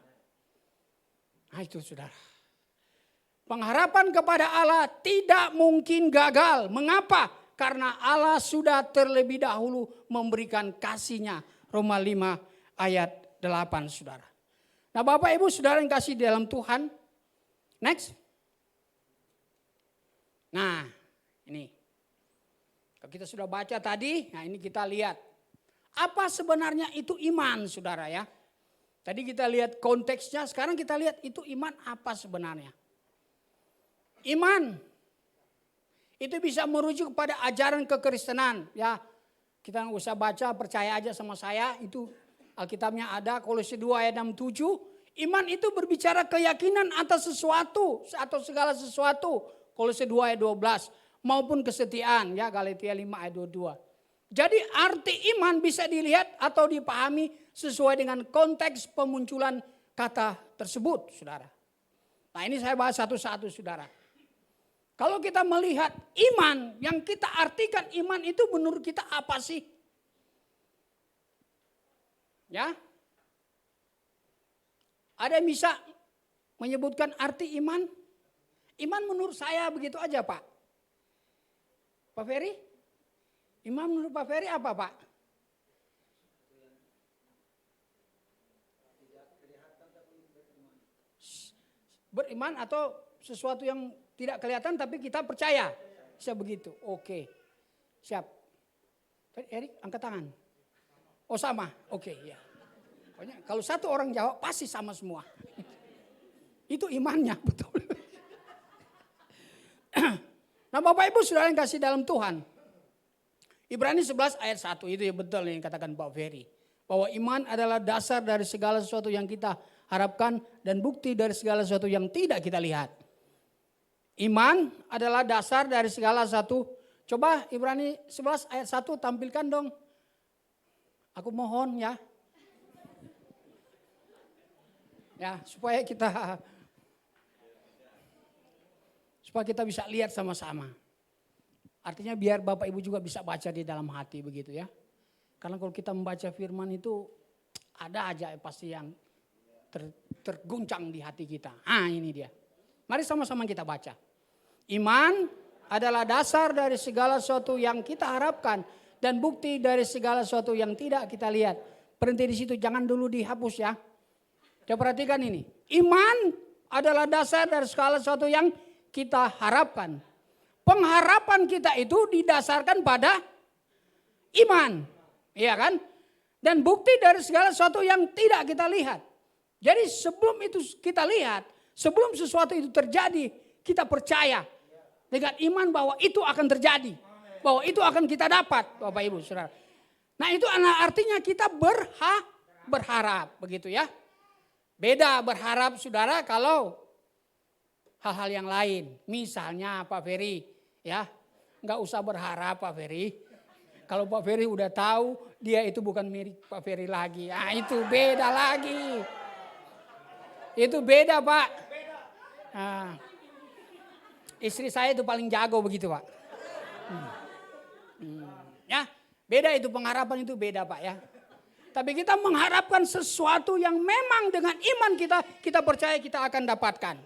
Nah itu saudara. Pengharapan kepada Allah tidak mungkin gagal. Mengapa? Karena Allah sudah terlebih dahulu memberikan kasih-Nya. Roma 5 ayat 8, saudara. Nah Bapak Ibu saudara yang kasih di dalam Tuhan. Next. Nah ini. Kalau kita sudah baca tadi, nah ini kita lihat. Apa sebenarnya itu iman saudara ya. Tadi kita lihat konteksnya, sekarang kita lihat itu iman apa sebenarnya. Iman itu bisa merujuk kepada ajaran kekristenan ya. Kita nggak usah baca, percaya aja sama saya, itu Alkitabnya ada, Kolose 2 ayat 6-7. Iman itu berbicara keyakinan atas sesuatu atau segala sesuatu, Kolose 2 ayat 12. Maupun kesetiaan ya, Galatia 5 ayat 22. Jadi arti iman bisa dilihat atau dipahami sesuai dengan konteks pemunculan kata tersebut, saudara. Nah ini saya bahas satu-satu, saudara. Kalau kita melihat iman, yang kita artikan iman itu menurut kita apa sih? Ya, ada yang bisa menyebutkan arti iman? Iman menurut saya begitu aja Pak. Pak Ferry? Iman menurut Pak Ferry apa Pak? Beriman atau sesuatu yang tidak kelihatan tapi kita percaya. Bisa begitu. Oke. Siap. Tadi Erik angkat tangan. Oh sama. Oke, ya. Pokoknya kalau satu orang jawab pasti sama semua. Itu imannya betul. Nah Bapak Ibu saudara yang kasih dalam Tuhan. Ibrani 11 ayat 1 itu ya betul yang katakan Pak Ferry. Bahwa iman adalah dasar dari segala sesuatu yang kita harapkan dan bukti dari segala sesuatu yang tidak kita lihat. Iman adalah dasar dari segala sesuatu. Coba Ibrani 11 ayat 1 tampilkan dong. Aku mohon ya. Ya, supaya kita bisa lihat sama-sama. Artinya biar Bapak Ibu juga bisa baca di dalam hati begitu ya. Karena kalau kita membaca firman itu ada aja pasti yang terguncang di hati kita. Ah ini dia. Mari sama-sama kita baca. Iman adalah dasar dari segala sesuatu yang kita harapkan dan bukti dari segala sesuatu yang tidak kita lihat. Berhenti di situ, jangan dulu dihapus ya. Coba perhatikan ini. Iman adalah dasar dari segala sesuatu yang kita harapkan. Pengharapan kita itu didasarkan pada iman. Iya kan? Dan bukti dari segala sesuatu yang tidak kita lihat. Jadi sebelum itu kita lihat, sebelum sesuatu itu terjadi, kita percaya dengan iman bahwa itu akan terjadi. Bahwa itu akan kita dapat, Bapak Ibu Saudara. Nah itu artinya kita berharap, begitu ya. Beda berharap Saudara kalau hal-hal yang lain. Misalnya Pak Ferry, ya nggak usah berharap Pak Ferry. Kalau Pak Ferry udah tahu dia itu bukan milik Pak Ferry lagi. Ah itu beda lagi. Itu beda Pak. Nah, istri saya itu paling jago begitu Pak. Ya beda itu pengharapan itu beda Pak ya. Tapi kita mengharapkan sesuatu yang memang dengan iman kita percaya kita akan dapatkan.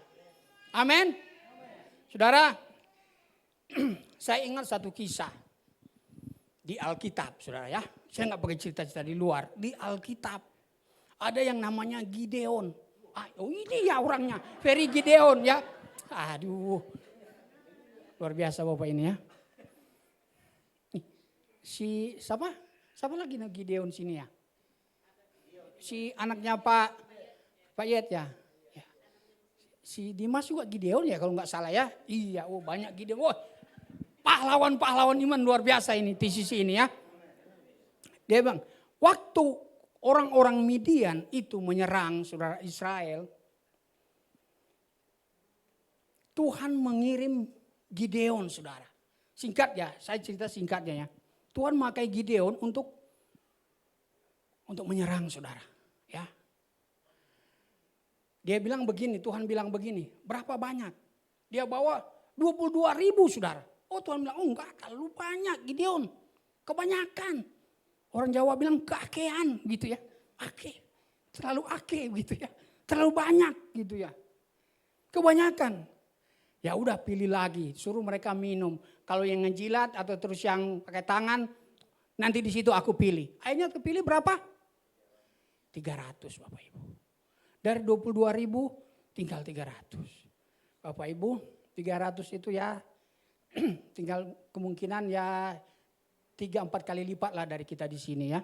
Amin. Saudara, saya ingat satu kisah di Alkitab, saudara ya. Saya nggak pakai cerita-cerita di luar. Di Alkitab ada yang namanya Gideon. Oh ini ya orangnya, Ferry Gideon ya. Aduh, luar biasa Bapak ini ya. Si siapa lagi Gideon sini ya? Si anaknya Pak Yet ya. Si Dimas juga Gideon ya kalau nggak salah ya. Iya, oh banyak Gideon. Oh, pahlawan-pahlawan iman luar biasa ini di sisi ini ya. Dia bilang, waktu orang-orang Midian itu menyerang saudara Israel, Tuhan mengirim Gideon saudara. Singkat ya, saya cerita singkatnya ya. Tuhan memakai Gideon untuk menyerang saudara. Ya. Dia bilang begini, Tuhan bilang begini, berapa banyak? Dia bawa 22.000 saudara. Oh Tuhan bilang, oh enggak terlalu banyak Gideon. Kebanyakan. Orang Jawa bilang keakean gitu ya. Ake, terlalu ake gitu ya. Terlalu banyak gitu ya. Kebanyakan. Ya udah pilih lagi, suruh mereka minum. Kalau yang ngejilat atau terus yang pakai tangan, nanti di situ aku pilih. Akhirnya kepilih berapa? 300 Bapak Ibu. Dari 22.000 tinggal 300. Bapak Ibu, 300 itu ya tinggal kemungkinan ya 3-4 kali lipat lah dari kita di sini ya.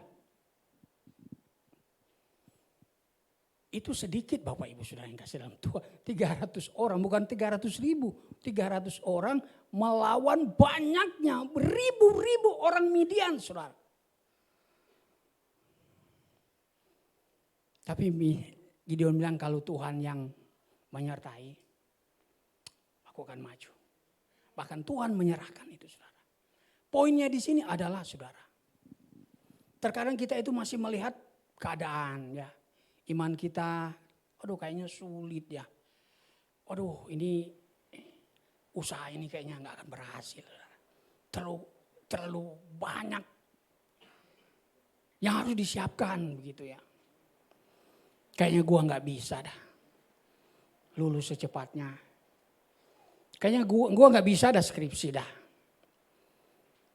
Itu sedikit Bapak Ibu Saudara yang kasih dalam Tuhan. 300 orang, bukan 300.000. 300 orang melawan banyaknya beribu-ribu orang Midian Saudara. Tapi Gideon bilang kalau Tuhan yang menyertai, aku akan maju. Bahkan Tuhan menyerahkan itu Saudara. Poinnya di sini adalah Saudara. Terkadang kita itu masih melihat keadaan ya. Iman kita, aduh kayaknya sulit ya. Aduh ini usaha ini kayaknya nggak akan berhasil. Terlalu banyak yang harus disiapkan begitu ya. Kayaknya gua nggak bisa dah lulus secepatnya. Kayaknya gua nggak bisa dah skripsi dah.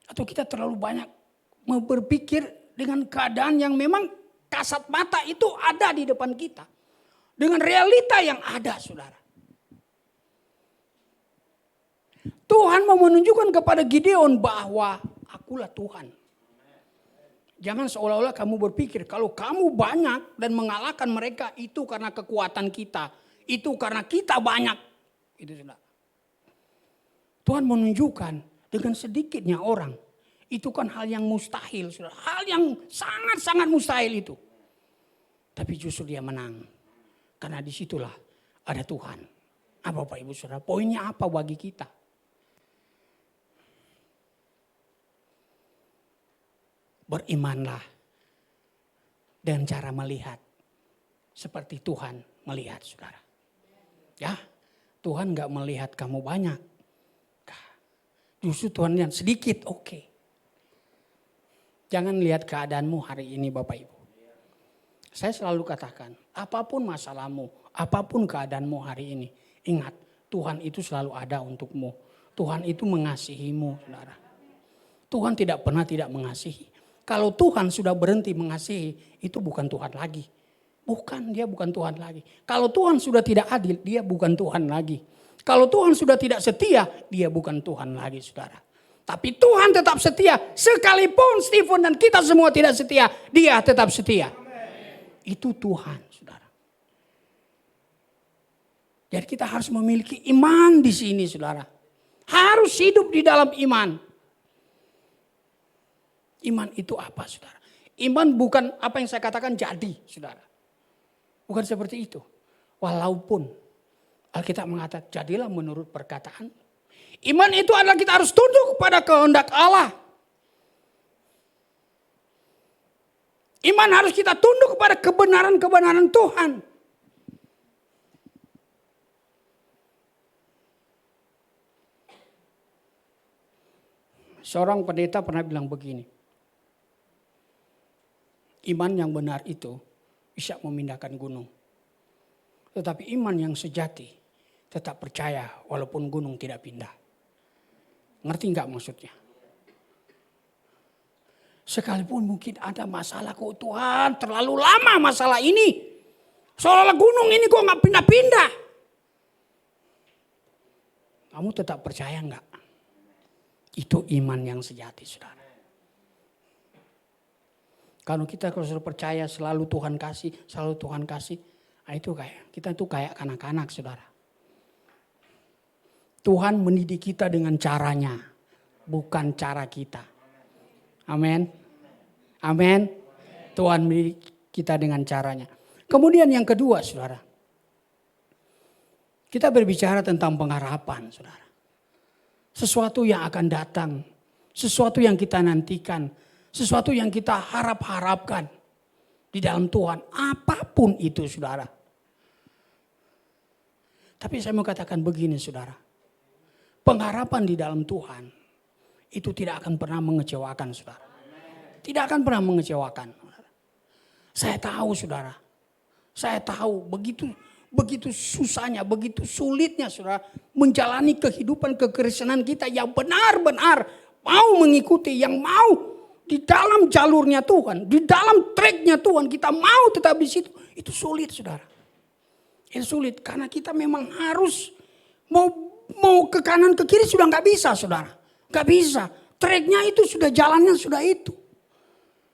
Atau kita terlalu banyak berpikir dengan keadaan yang memang kasat mata itu ada di depan kita. Dengan realita yang ada saudara. Tuhan mau menunjukkan kepada Gideon bahwa akulah Tuhan. Jangan seolah-olah kamu berpikir kalau kamu banyak dan mengalahkan mereka itu karena kekuatan kita. Itu karena kita banyak. Itu saudara. Tuhan menunjukkan dengan sedikitnya orang. Itu kan hal yang mustahil, saudara. Hal yang sangat-sangat mustahil itu. Tapi justru dia menang. Karena disitulah ada Tuhan. Apa Bapak Ibu Saudara? Poinnya apa bagi kita? Berimanlah. Dan cara melihat. Seperti Tuhan melihat saudara. Ya, Tuhan gak melihat kamu banyak. Justru Tuhan lihat sedikit, oke. Jangan lihat keadaanmu hari ini Bapak Ibu. Saya selalu katakan, apapun masalahmu, apapun keadaanmu hari ini. Ingat, Tuhan itu selalu ada untukmu. Tuhan itu mengasihimu, saudara. Tuhan tidak pernah tidak mengasihi. Kalau Tuhan sudah berhenti mengasihi, itu bukan Tuhan lagi. Bukan, dia bukan Tuhan lagi. Kalau Tuhan sudah tidak adil, dia bukan Tuhan lagi. Kalau Tuhan sudah tidak setia, dia bukan Tuhan lagi, saudara. Tapi Tuhan tetap setia. Sekalipun Stephen dan kita semua tidak setia, dia tetap setia. Itu Tuhan, saudara. Jadi kita harus memiliki iman di sini, saudara. Harus hidup di dalam iman. Iman itu apa, saudara? Iman bukan apa yang saya katakan jadi, saudara. Bukan seperti itu. Walaupun Alkitab mengatakan, jadilah menurut perkataan. Iman itu adalah kita harus tunduk pada kehendak Allah. Iman harus kita tunduk kepada kebenaran-kebenaran Tuhan. Seorang pendeta pernah bilang begini. Iman yang benar itu bisa memindahkan gunung. Tetapi iman yang sejati tetap percaya walaupun gunung tidak pindah. Ngerti nggak maksudnya? Sekalipun mungkin ada masalah kok Tuhan terlalu lama masalah ini. Seolah-olah gunung ini kok nggak pindah-pindah. Kamu tetap percaya nggak? Itu iman yang sejati, saudara. Kalau kita selalu percaya selalu Tuhan kasih, nah itu kita itu kayak kanak-kanak, saudara. Tuhan mendidik kita dengan caranya, bukan cara kita. Amin. Amin. Tuhan mendidik kita dengan caranya. Kemudian yang kedua, saudara. Kita berbicara tentang pengharapan, saudara. Sesuatu yang akan datang. Sesuatu yang kita nantikan. Sesuatu yang kita harap-harapkan di dalam Tuhan. Apapun itu, saudara. Tapi saya mau katakan begini, saudara. Pengharapan di dalam Tuhan itu tidak akan pernah mengecewakan, saudara. Tidak akan pernah mengecewakan. Saya tahu, saudara. Saya tahu begitu susahnya, begitu sulitnya, saudara, menjalani kehidupan kekristenan kita yang benar-benar mau mengikuti, yang mau di dalam jalurnya Tuhan, di dalam tracknya Tuhan, kita mau tetap di situ. Itu sulit, saudara. Itu sulit karena kita memang harus mau ke kanan ke kiri sudah nggak bisa, saudara. Nggak bisa. Tracknya itu sudah, jalannya sudah itu.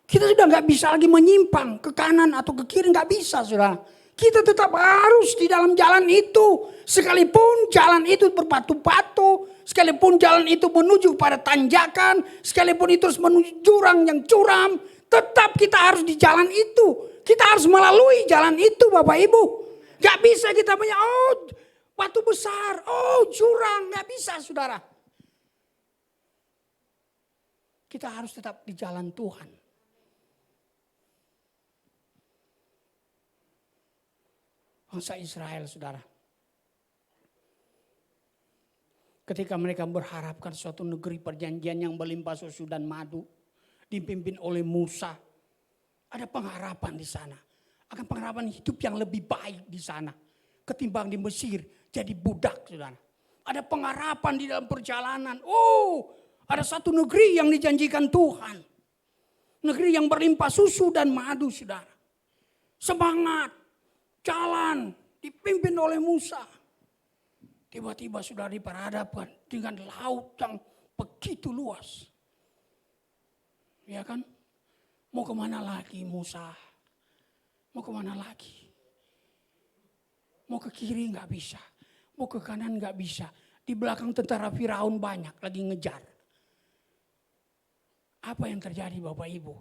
Kita sudah nggak bisa lagi menyimpang ke kanan atau ke kiri, nggak bisa, saudara. Kita tetap harus di dalam jalan itu. Sekalipun jalan itu berbatu-batu, sekalipun jalan itu menuju pada tanjakan, sekalipun itu harus menuju jurang yang curam, tetap kita harus di jalan itu. Kita harus melalui jalan itu, Bapak Ibu. Gak bisa kita punya, oh batu besar, oh jurang, gak bisa, saudara. Kita harus tetap di jalan Tuhan. Bangsa Israel, saudara. Ketika mereka berharapkan suatu negeri perjanjian yang melimpah susu dan madu, dipimpin oleh Musa, ada pengharapan di sana. Akan pengharapan hidup yang lebih baik di sana ketimbang di Mesir jadi budak, saudara. Ada pengharapan di dalam perjalanan. Oh, ada satu negeri yang dijanjikan Tuhan. Negeri yang berlimpah susu dan madu, saudara. Semangat, jalan, dipimpin oleh Musa. Tiba-tiba sudah diperhadapkan dengan laut yang begitu luas. Ya kan? Mau kemana lagi Musa? Mau kemana lagi? Mau ke kiri nggak bisa. Mau ke kanan nggak bisa. Di belakang tentara Firaun banyak lagi ngejar. Apa yang terjadi, Bapak Ibu?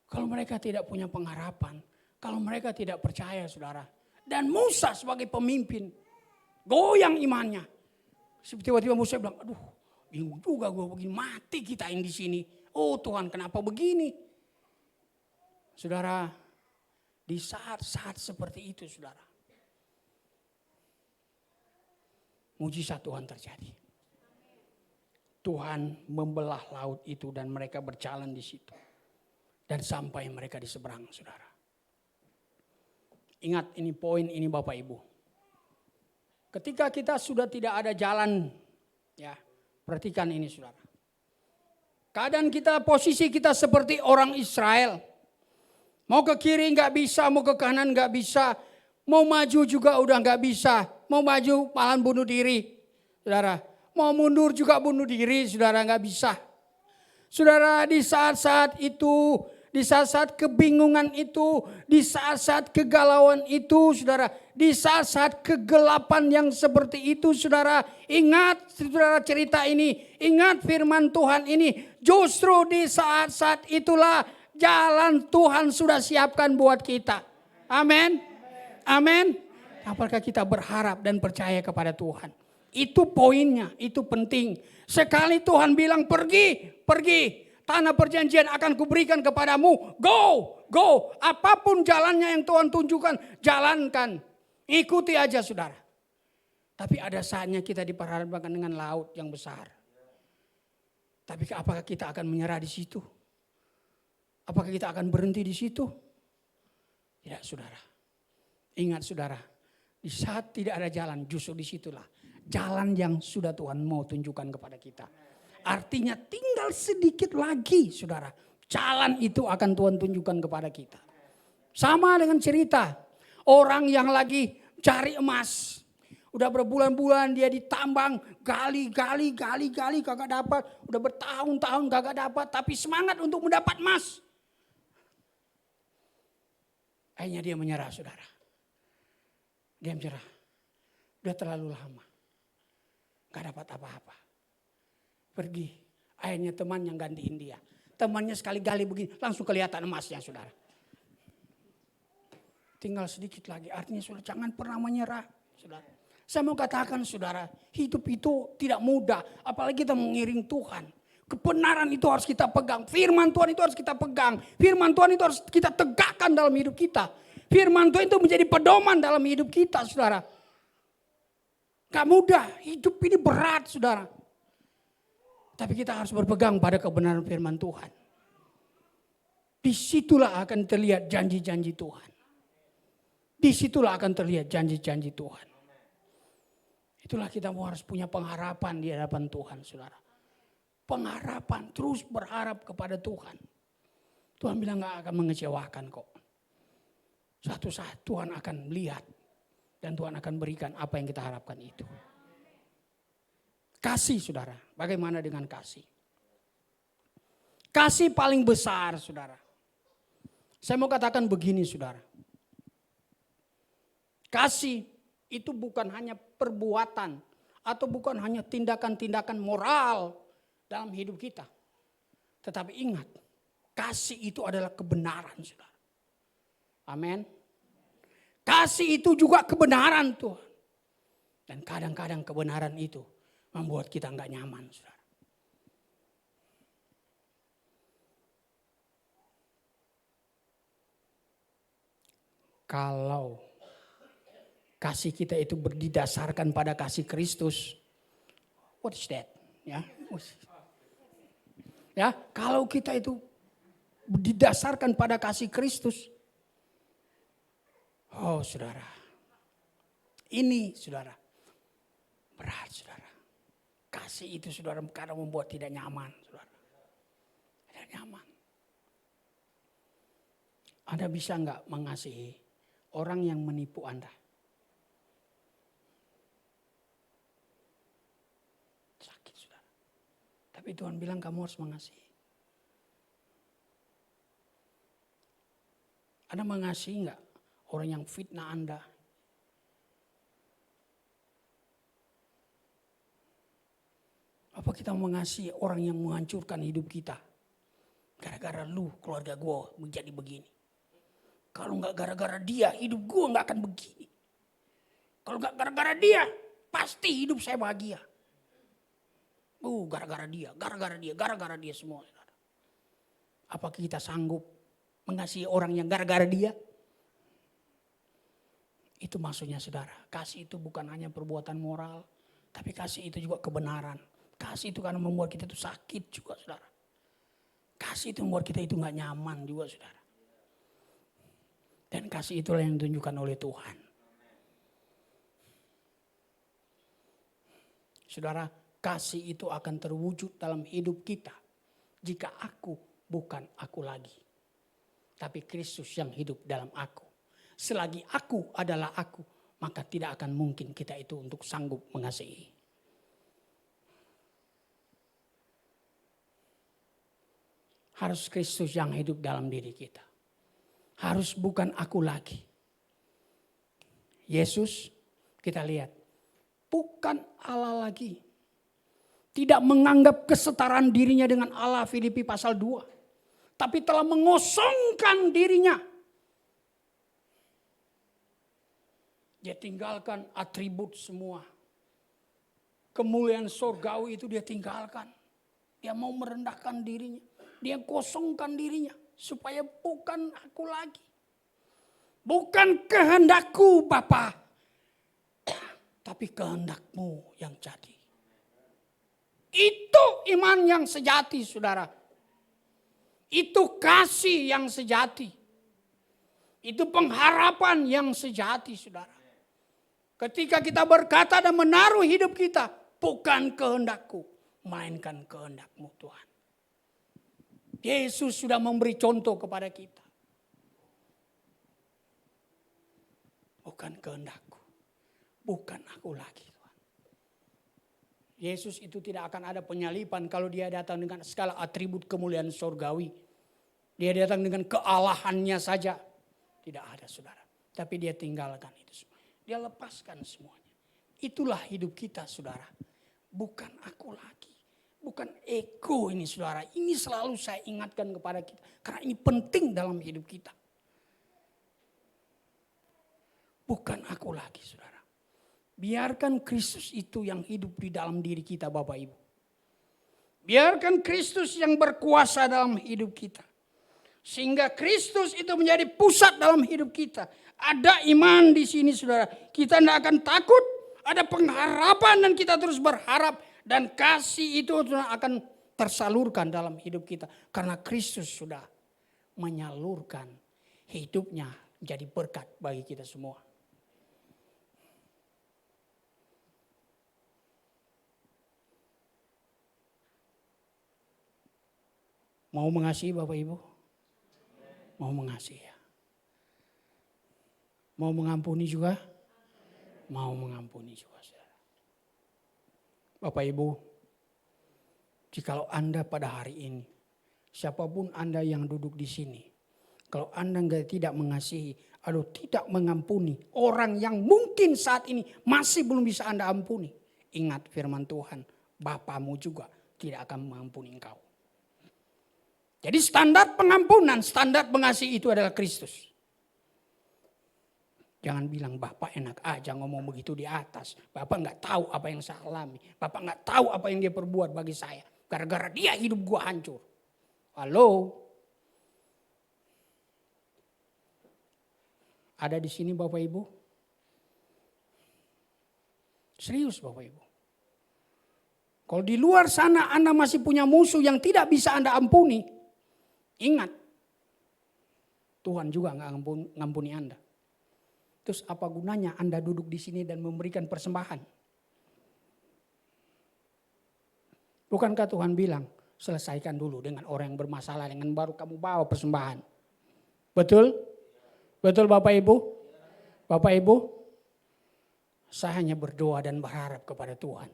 Kalau mereka tidak punya pengharapan, kalau mereka tidak percaya, saudara. Dan Musa sebagai pemimpin, goyang imannya. Tiba-tiba Musa bilang, aduh bingung juga gue begini, mati kita yang di sini. Oh Tuhan, kenapa begini? Saudara, di saat-saat seperti itu, saudara, mujizat Tuhan terjadi. Tuhan membelah laut itu dan mereka berjalan di situ. Dan sampai mereka di seberang, saudara. Ingat ini poin ini Bapak Ibu. Ketika kita sudah tidak ada jalan, ya perhatikan ini, saudara. Keadaan kita, posisi kita seperti orang Israel. Mau ke kiri nggak bisa, mau ke kanan nggak bisa. Mau maju juga udah nggak bisa. Mau maju malah bunuh diri, saudara. Mau mundur juga bunuh diri, saudara, nggak bisa. Saudara, di saat-saat itu, di saat-saat kebingungan itu, di saat-saat kegalauan itu, saudara, di saat-saat kegelapan yang seperti itu, saudara, ingat, saudara, cerita ini, ingat firman Tuhan ini, justru di saat-saat itulah jalan Tuhan sudah siapkan buat kita. Amin. Amin. Apakah kita berharap dan percaya kepada Tuhan? Itu poinnya, itu penting. Sekali Tuhan bilang pergi, pergi. Tanah perjanjian akan kuberikan kepadamu. Go, go. Apapun jalannya yang Tuhan tunjukkan, jalankan. Ikuti aja, saudara. Tapi ada saatnya kita diperhadapkan dengan laut yang besar. Tapi apakah kita akan menyerah di situ? Apakah kita akan berhenti di situ? Tidak, saudara. Ingat, saudara. Di saat tidak ada jalan, justru disitulah jalan yang sudah Tuhan mau tunjukkan kepada kita. Artinya tinggal sedikit lagi, saudara. Jalan itu akan Tuhan tunjukkan kepada kita. Sama dengan cerita orang yang lagi cari emas. Udah berbulan-bulan dia ditambang, gali kagak dapat. Udah bertahun-tahun kagak dapat, tapi semangat untuk mendapat emas. Akhirnya dia menyerah, saudara. Dia menyerah. Udah terlalu lama. Gak dapat apa-apa. Pergi. Akhirnya temannya gantiin dia. Temannya sekali gali begini, langsung kelihatan emasnya saudara. Tinggal sedikit lagi, artinya saudara jangan pernah menyerah. Saudara. Saya mau katakan saudara, hidup itu tidak mudah. Apalagi kita mengiring Tuhan. Kebenaran itu harus kita pegang. Firman Tuhan itu harus kita pegang. Firman Tuhan itu harus kita tegakkan dalam hidup kita. Firman Tuhan itu menjadi pedoman dalam hidup kita saudara. Gak mudah, hidup ini berat saudara. Tapi kita harus berpegang pada kebenaran firman Tuhan. Disitulah akan terlihat janji-janji Tuhan. Disitulah akan terlihat janji-janji Tuhan. Itulah kita harus punya pengharapan di hadapan Tuhan saudara. Pengharapan, terus berharap kepada Tuhan. Tuhan bilang gak akan mengecewakan kok. Suatu saat Tuhan akan melihat. Dan Tuhan akan berikan apa yang kita harapkan itu. Kasih saudara, bagaimana dengan kasih? Kasih paling besar saudara. Saya mau katakan begini saudara. Kasih itu bukan hanya perbuatan atau bukan hanya tindakan-tindakan moral dalam hidup kita. Tetapi ingat, kasih itu adalah kebenaran saudara. Amin. Kasih itu juga kebenaran Tuhan. Dan kadang-kadang kebenaran itu membuat kita enggak nyaman saudara. Kalau kasih kita itu berdasarkan pada kasih Kristus, what is that? Ya, kalau kita itu didasarkan pada kasih Kristus, oh saudara, ini saudara, berat saudara. Kasih itu saudara kadang membuat tidak nyaman saudara. Tidak nyaman. Anda bisa enggak mengasihi orang yang menipu Anda? Sakit saudara. Tapi Tuhan bilang kamu harus mengasihi. Anda mengasihi enggak orang yang fitnah Anda? Apa kita mengasihi orang yang menghancurkan hidup kita? Gara-gara lu, keluarga gue menjadi begini. Kalau nggak gara-gara dia, hidup gue nggak akan begini. Kalau nggak gara-gara dia, pasti hidup saya bahagia. Gara-gara dia semua. Apakah kita sanggup mengasihi orang yang gara-gara dia? Itu maksudnya saudara. Kasih itu bukan hanya perbuatan moral, tapi kasih itu juga kebenaran. Kasih itu karena membuat kita itu sakit juga saudara. Kasih itu membuat kita itu gak nyaman juga saudara. Dan kasih itulah yang ditunjukkan oleh Tuhan. Saudara, kasih itu akan terwujud dalam hidup kita. Jika aku bukan aku lagi. Tapi Kristus yang hidup dalam aku. Selagi aku adalah aku, maka tidak akan mungkin kita itu untuk sanggup mengasihi. Harus Kristus yang hidup dalam diri kita. Harus bukan aku lagi. Yesus kita lihat. Bukan Allah lagi. Tidak menganggap kesetaraan dirinya dengan Allah, Filipi pasal 2. Tapi telah mengosongkan dirinya. Dia tinggalkan atribut semua. Kemuliaan surgawi itu dia tinggalkan. Dia mau merendahkan dirinya. Dia kosongkan dirinya supaya bukan aku lagi. Bukan kehendakku Bapa, tapi kehendakmu yang jadi. Itu iman yang sejati saudara. Itu kasih yang sejati. Itu pengharapan yang sejati saudara. Ketika kita berkata dan menaruh hidup kita, bukan kehendakku, melainkan kehendakmu Tuhan. Yesus sudah memberi contoh kepada kita. Bukan kehendakku, bukan aku lagi Tuhan. Yesus itu tidak akan ada penyalipan kalau dia datang dengan segala atribut kemuliaan surgawi. Dia datang dengan kealahannya saja. Tidak ada saudara. Tapi dia tinggalkan itu semua. Dia lepaskan semuanya. Itulah hidup kita saudara. Bukan aku lagi. Bukan ego ini saudara. Ini selalu saya ingatkan kepada kita. Karena ini penting dalam hidup kita. Bukan aku lagi saudara. Biarkan Kristus itu yang hidup di dalam diri kita Bapak Ibu. Biarkan Kristus yang berkuasa dalam hidup kita. Sehingga Kristus itu menjadi pusat dalam hidup kita. Ada iman di sini saudara. Kita tidak akan takut. Ada pengharapan dan kita terus berharap. Dan kasih itu akan tersalurkan dalam hidup kita. Karena Kristus sudah menyalurkan hidupnya menjadi berkat bagi kita semua. Mau mengasihi Bapak Ibu? Mau mengasihi ya? Mau mengampuni juga? Mau mengampuni juga. Bapak Ibu, jikalau Anda pada hari ini, siapapun Anda yang duduk di sini, kalau Anda tidak mengasihi atau tidak mengampuni orang yang mungkin saat ini masih belum bisa Anda ampuni, ingat firman Tuhan, Bapamu juga tidak akan mengampuni engkau. Jadi standar pengampunan, standar mengasihi itu adalah Kristus. Jangan bilang Bapak enak aja ngomong begitu di atas. Bapak nggak tahu apa yang saya alami. Bapak nggak tahu apa yang dia perbuat bagi saya. Gara-gara dia hidup gua hancur. Halo? Ada di sini Bapak Ibu? Serius Bapak Ibu. Kalau di luar sana Anda masih punya musuh yang tidak bisa Anda ampuni. Ingat. Tuhan juga nggak ngampuni Anda. Terus apa gunanya Anda duduk di sini dan memberikan persembahan? Bukankah Tuhan bilang, selesaikan dulu dengan orang yang bermasalah, dengan baru kamu bawa persembahan. Betul? Betul Bapak Ibu? Bapak Ibu? Saya hanya berdoa dan berharap kepada Tuhan.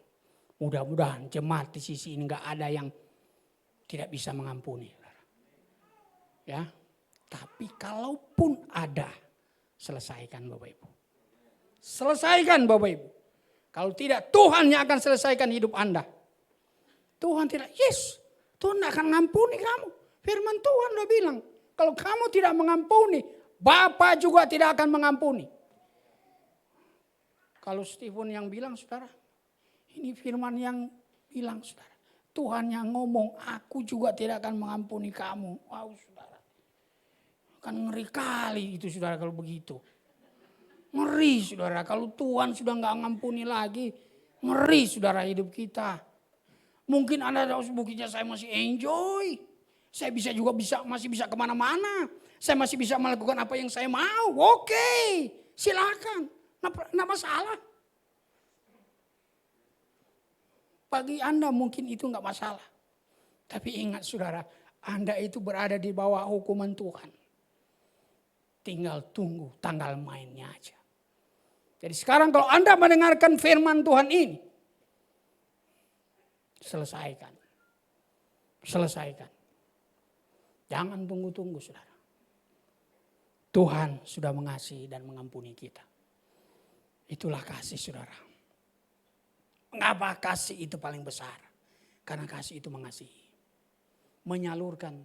Mudah-mudahan jemaat di sisi ini gak ada yang tidak bisa mengampuni. Ya, tapi kalaupun ada, selesaikan Bapak Ibu. Selesaikan Bapak Ibu. Kalau tidak Tuhan yang akan selesaikan hidup Anda. Tuhan tidak, Tuhan tidak akan mengampuni kamu. Firman Tuhan udah bilang, kalau kamu tidak mengampuni, Bapa juga tidak akan mengampuni. Kalau Stephen yang bilang saudara, ini firman yang bilang saudara. Tuhan yang ngomong, aku juga tidak akan mengampuni kamu. Wow saudara. Kan ngeri kali itu saudara kalau begitu. Ngeri saudara kalau Tuhan sudah gak ngampuni lagi. Ngeri saudara hidup kita. Mungkin Anda mungkinnya saya masih enjoy. Saya masih bisa kemana-mana. Saya masih bisa melakukan apa yang saya mau. Oke, silakan. Nggak masalah. Bagi Anda mungkin itu nggak masalah. Tapi ingat saudara, Anda itu berada di bawah hukuman Tuhan. Tinggal tunggu tanggal mainnya aja. Jadi sekarang kalau Anda mendengarkan firman Tuhan ini, selesaikan. Selesaikan. Jangan tunggu-tunggu saudara. Tuhan sudah mengasihi dan mengampuni kita. Itulah kasih saudara. Mengapa kasih itu paling besar? Karena kasih itu mengasihi. Menyalurkan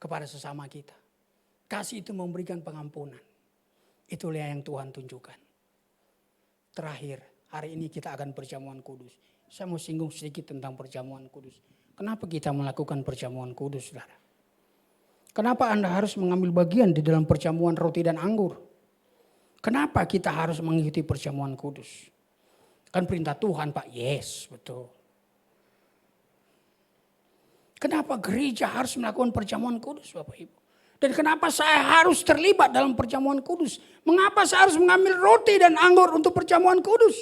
kepada sesama kita. Kasih itu memberikan pengampunan. Itulah yang Tuhan tunjukkan. Terakhir, hari ini kita akan perjamuan kudus. Saya mau singgung sedikit tentang perjamuan kudus. Kenapa kita melakukan perjamuan kudus, saudara? Kenapa Anda harus mengambil bagian di dalam perjamuan roti dan anggur? Kenapa kita harus mengikuti perjamuan kudus? Kan perintah Tuhan Pak, yes betul. Kenapa gereja harus melakukan perjamuan kudus Bapak Ibu? Dan kenapa saya harus terlibat dalam perjamuan kudus? Mengapa saya harus mengambil roti dan anggur untuk perjamuan kudus?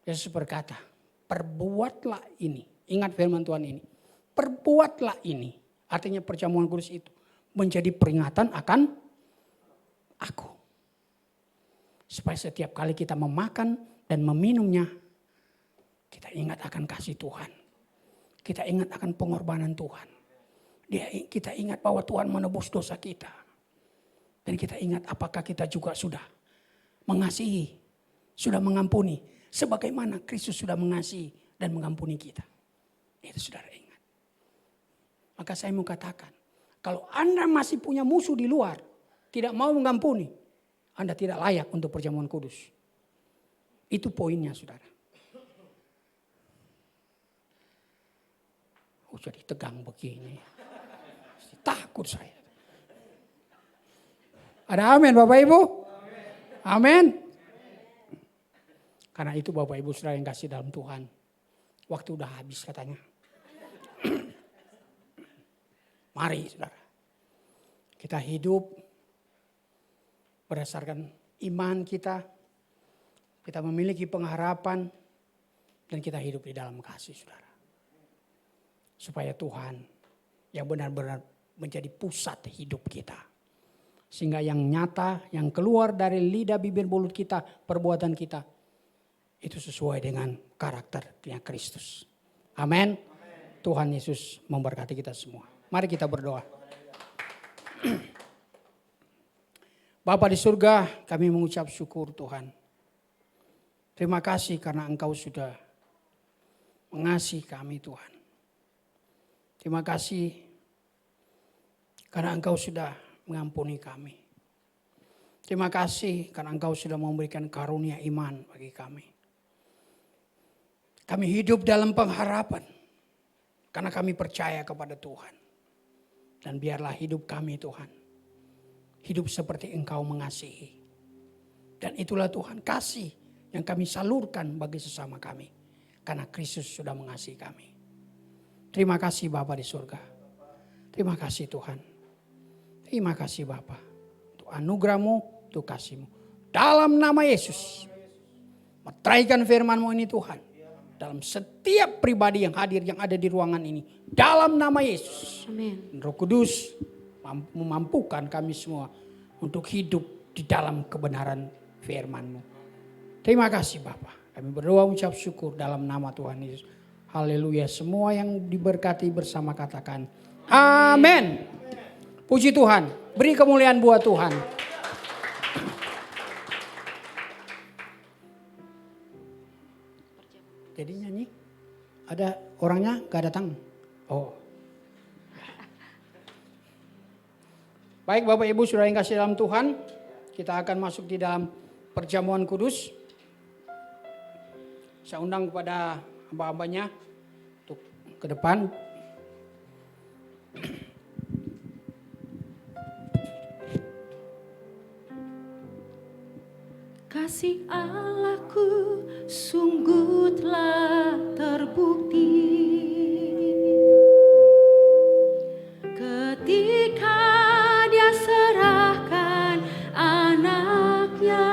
Yesus berkata, perbuatlah ini. Ingat firman Tuhan ini. Perbuatlah ini. Artinya perjamuan kudus itu menjadi peringatan akan aku. Supaya setiap kali kita memakan dan meminumnya, kita ingat akan kasih Tuhan. Kita ingat akan pengorbanan Tuhan. Kita ingat bahwa Tuhan menebus dosa kita. Dan kita ingat apakah kita juga sudah mengasihi, sudah mengampuni. Sebagaimana Kristus sudah mengasihi dan mengampuni kita. Itu saudara ingat. Maka saya mau katakan, kalau Anda masih punya musuh di luar, tidak mau mengampuni, Anda tidak layak untuk perjamuan kudus. Itu poinnya saudara. Oh jadi tegang begini. Takut saya. Ada amin Bapak Ibu? Amin. Karena itu Bapak Ibu saudara yang kasih dalam Tuhan. Waktu udah habis katanya. Mari saudara. Kita hidup berdasarkan iman kita. Kita memiliki pengharapan. Dan kita hidup di dalam kasih saudara. Supaya Tuhan yang benar-benar menjadi pusat hidup kita. Sehingga yang nyata, yang keluar dari lidah bibir mulut kita, perbuatan kita. Itu sesuai dengan karakternya Kristus. Amin. Tuhan Yesus memberkati kita semua. Mari kita berdoa. Bapa di surga, kami mengucap syukur Tuhan. Terima kasih karena Engkau sudah mengasihi kami Tuhan. Terima kasih karena Engkau sudah mengampuni kami. Terima kasih karena Engkau sudah memberikan karunia iman bagi kami. Kami hidup dalam pengharapan karena kami percaya kepada Tuhan. Dan biarlah hidup kami Tuhan, hidup seperti Engkau mengasihi. Dan itulah Tuhan kasih yang kami salurkan bagi sesama kami. Karena Kristus sudah mengasihi kami. Terima kasih Bapa di surga. Terima kasih Tuhan. Terima kasih Bapa. Untuk anugerah-Mu, untuk kasih-Mu. Dalam nama Yesus. Meteraikan firman-Mu ini Tuhan. Dalam setiap pribadi yang hadir, yang ada di ruangan ini. Dalam nama Yesus. Amin. Roh Kudus memampukan kami semua untuk hidup di dalam kebenaran firman-Mu. Terima kasih Bapa. Kami berdoa ucap syukur dalam nama Tuhan Yesus. Haleluya. Semua yang diberkati bersama katakan amin. Puji Tuhan. Beri kemuliaan buat Tuhan. Jadi nyanyi. Ada orangnya gak datang? Oh. Baik Bapak Ibu saudara yang kasih dalam Tuhan. Kita akan masuk di dalam perjamuan kudus. Saya undang kepada hamba-hambanya untuk ke depan. Kasih Allahku sungguh telah terbukti ketika Dia serahkan anaknya.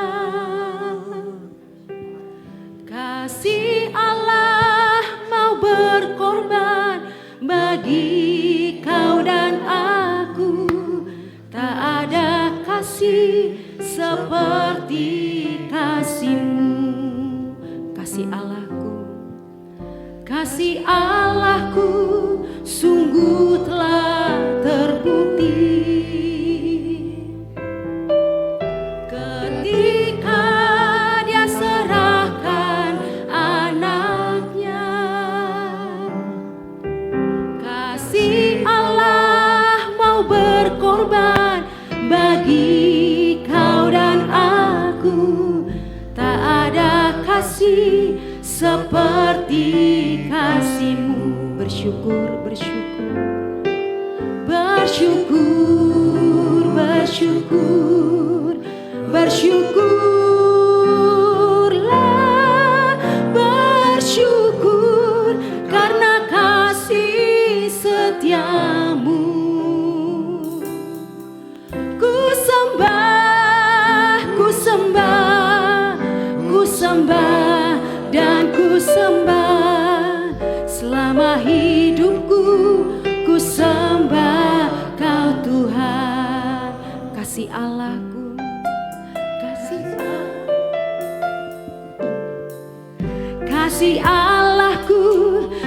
Kasih Allah mau berkorban bagi kau dan aku. Tak ada kasih seperti kasih-Mu, kasih Allahku. Kasih Allahku sungguh telah terbukti ketika Dia serahkan anaknya. Kasih Allah mau berkorban bagi kau dan aku. Tak ada kasih seperti kasih-Mu. Bersyukur, bersyukur, bersyukur, bersyukur, bersyukurlah, bersyukur karena kasih setia-Mu. Ku sembah, ku sembah, ku sembah dan ku sembah selama hidupku. Ku sembah Kau Tuhan. Kasih Allahku, kasih Allahku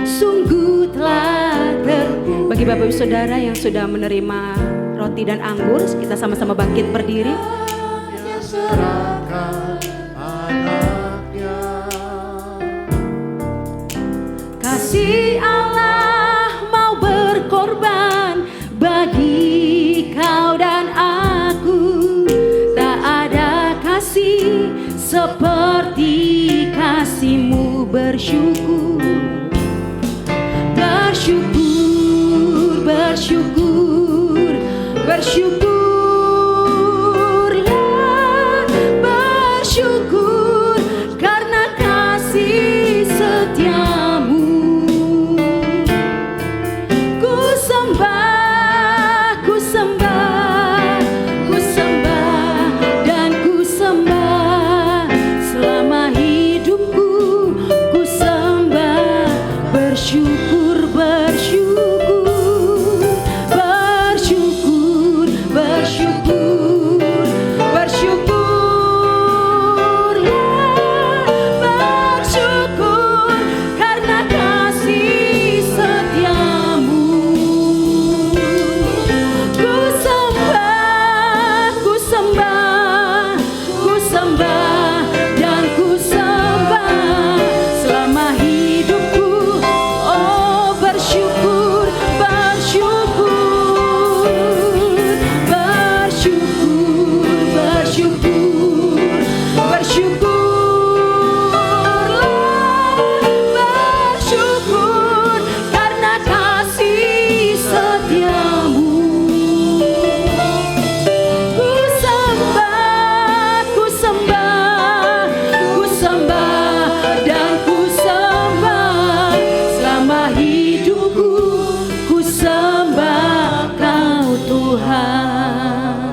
sungguh telah terbukti. Bagi Bapak Ibu Saudara yang sudah menerima roti dan anggur, kita sama-sama bangkit berdiri. Dia serahkan anaknya. Kasih Allah seperti kasih-Mu. Bersyukur, bersyukur, bersyukur, bersyukurlah, bersyukur karena kasih setia-Mu. Ku sembah, ku sembah, ku sembah dan ku sembah selama hidupku. Ku sembah, bersyukur, bersyukur, bersyukur, bersyukur, bersyukurlah, bersyukur karena kasih setia-Mu. Ku sembah, ku sembah, ku sembah dan ku sembah selama hidupku. Oh, bersyukur, bersyukur, bersyukur, bersyukur, bersyukurlah, bersyukur karena kasih setia-Mu. Ku sembah, ku sembah, ku sembah dan ku sembah selama hidupku. Ku sembah Kau Tuhan.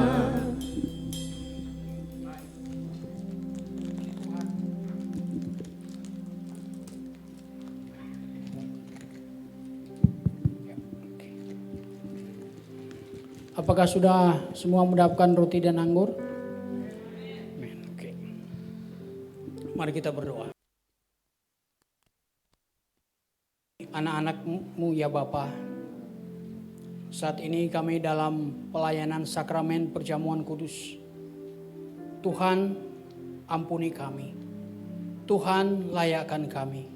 Apakah sudah semua mendapatkan roti dan anggur? Amin. Oke. Mari kita berdoa. Anak-anak-Mu ya Bapa, saat ini kami dalam pelayanan sakramen perjamuan kudus. Tuhan, ampuni kami. Tuhan, layakkan kami.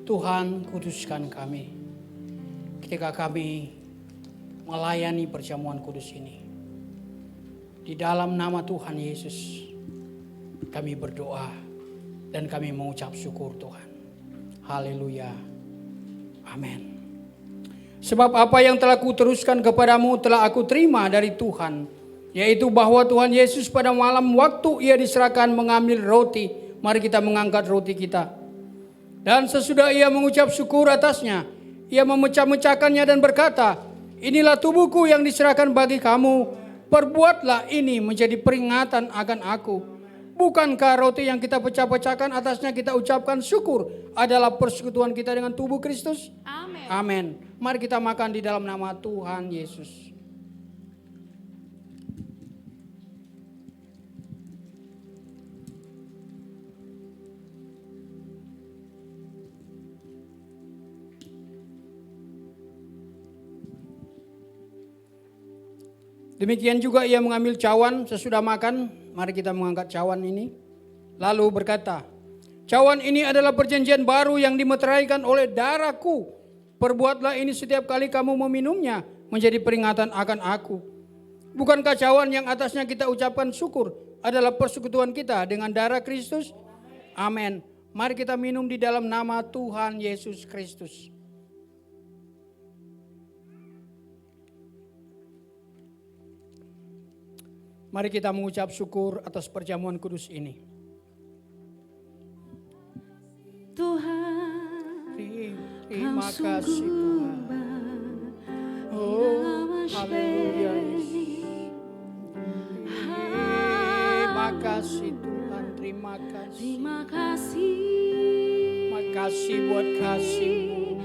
Tuhan, kuduskan kami. Ketika kami melayani perjamuan kudus ini, di dalam nama Tuhan Yesus kami berdoa dan kami mengucap syukur Tuhan. Haleluya. Amin. Sebab apa yang telah kuteruskan kepadamu telah aku terima dari Tuhan, yaitu bahwa Tuhan Yesus pada malam waktu Ia diserahkan mengambil roti. Mari kita mengangkat roti kita. Dan sesudah Ia mengucap syukur atasnya, Ia memecah-mecahkannya dan berkata, inilah tubuhku yang diserahkan bagi kamu. Perbuatlah ini menjadi peringatan akan aku. Bukankah roti yang kita pecah-pecahkan atasnya kita ucapkan syukur adalah persekutuan kita dengan tubuh Kristus? Amin. Amin. Mari kita makan di dalam nama Tuhan Yesus. Demikian juga Ia mengambil cawan sesudah makan. Mari kita mengangkat cawan ini. Lalu berkata, cawan ini adalah perjanjian baru yang dimeteraikan oleh darahku. Perbuatlah ini setiap kali kamu meminumnya menjadi peringatan akan aku. Bukankah cawan yang atasnya kita ucapkan syukur adalah persekutuan kita dengan darah Kristus? Amin. Mari kita minum di dalam nama Tuhan Yesus Kristus. Mari kita mengucap syukur atas perjamuan kudus ini. Tuhan, Terima kasih Tuhan. Oh, haleluya. Terima kasih Tuhan, terima kasih. Terima kasih. Terima kasih buat kasih-Mu.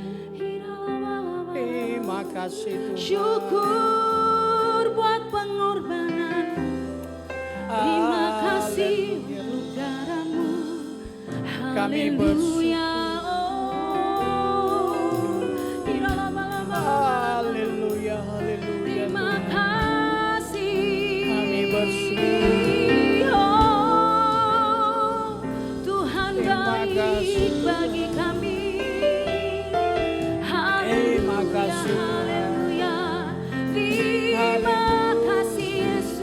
Terima kasih Tuhan. Syukur buat pengorbanan. Terima kasih untuk darah-Mu. Kami bersyukur. Haleluya, haleluya. Terima kasih. Kami bersyukur. Oh, Tuhan baik bagi kami. Terima kasih. Haleluya. Terima kasih Yesus.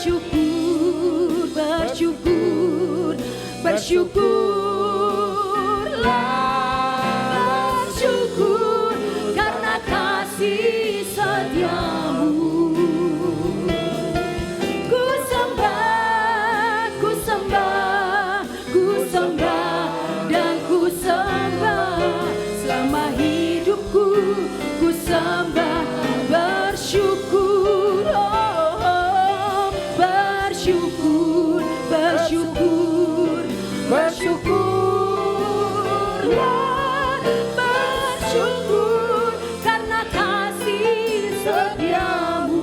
bersyukur, bersyukur, bersyukurlah, bersyukur karena kasih setiamu. Ku sembah, ku sembah, ku sembah dan ku sembah selama hidupku. Ku sembah, bersyukur, bersyukur, bersyukur, bersyukurlah, bersyukur karena kasih setiamu.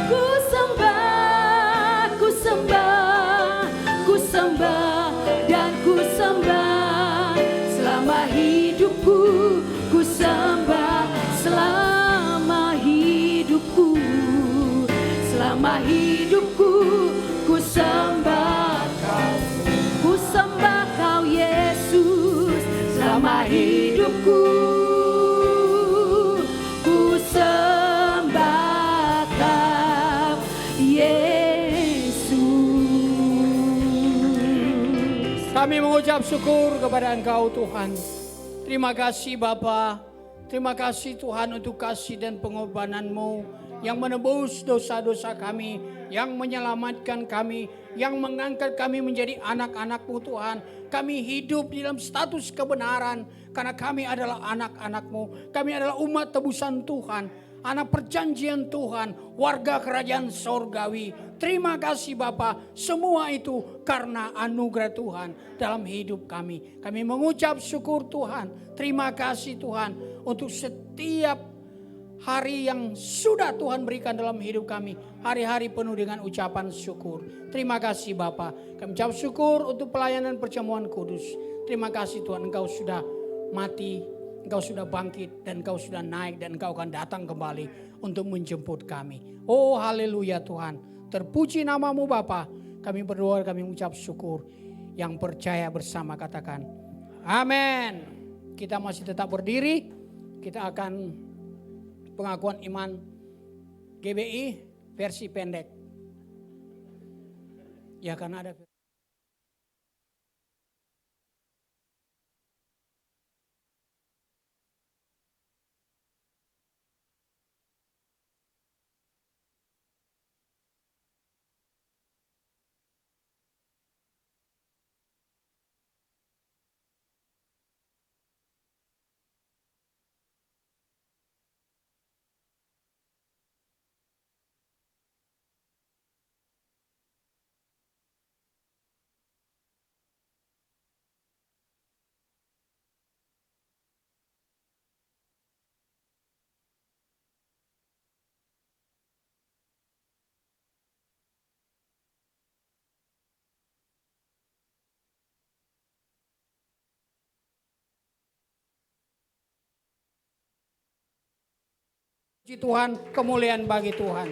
Ku sembah, ku sembah, ku sembah dan ku sembah selama hidupku. Ku sembah selama hidupku, selama hidupku. Ku sembah kau, ku sembah kau Yesus selama hidupku. Ku sembah kau Yesus. Kami mengucap syukur kepada Engkau Tuhan. Terima kasih Bapa. Terima kasih Tuhan untuk kasih dan pengorbanan-Mu yang menebus dosa-dosa kami, yang menyelamatkan kami, yang mengangkat kami menjadi anak-anak-Mu Tuhan. Kami hidup di dalam status kebenaran karena kami adalah anak-anak-Mu. Kami adalah umat tebusan Tuhan, anak perjanjian Tuhan, warga kerajaan sorgawi. Terima kasih Bapa, semua itu karena anugerah Tuhan dalam hidup kami. Kami mengucap syukur Tuhan. Terima kasih Tuhan untuk setiap hari yang sudah Tuhan berikan dalam hidup kami. Hari-hari penuh dengan ucapan syukur. Terima kasih Bapa. Kami ucap syukur untuk pelayanan perjamuan kudus. Terima kasih Tuhan, Engkau sudah mati, Engkau sudah bangkit, dan Engkau sudah naik, dan Engkau akan datang kembali untuk menjemput kami. Oh haleluya Tuhan. Terpuji namamu Bapa. Kami berdoa, kami mengucap syukur. Yang percaya bersama katakan amin. Kita masih tetap berdiri. Kita akan pengakuan iman GBI versi pendek. Ya karena ada puji Tuhan, kemuliaan bagi Tuhan.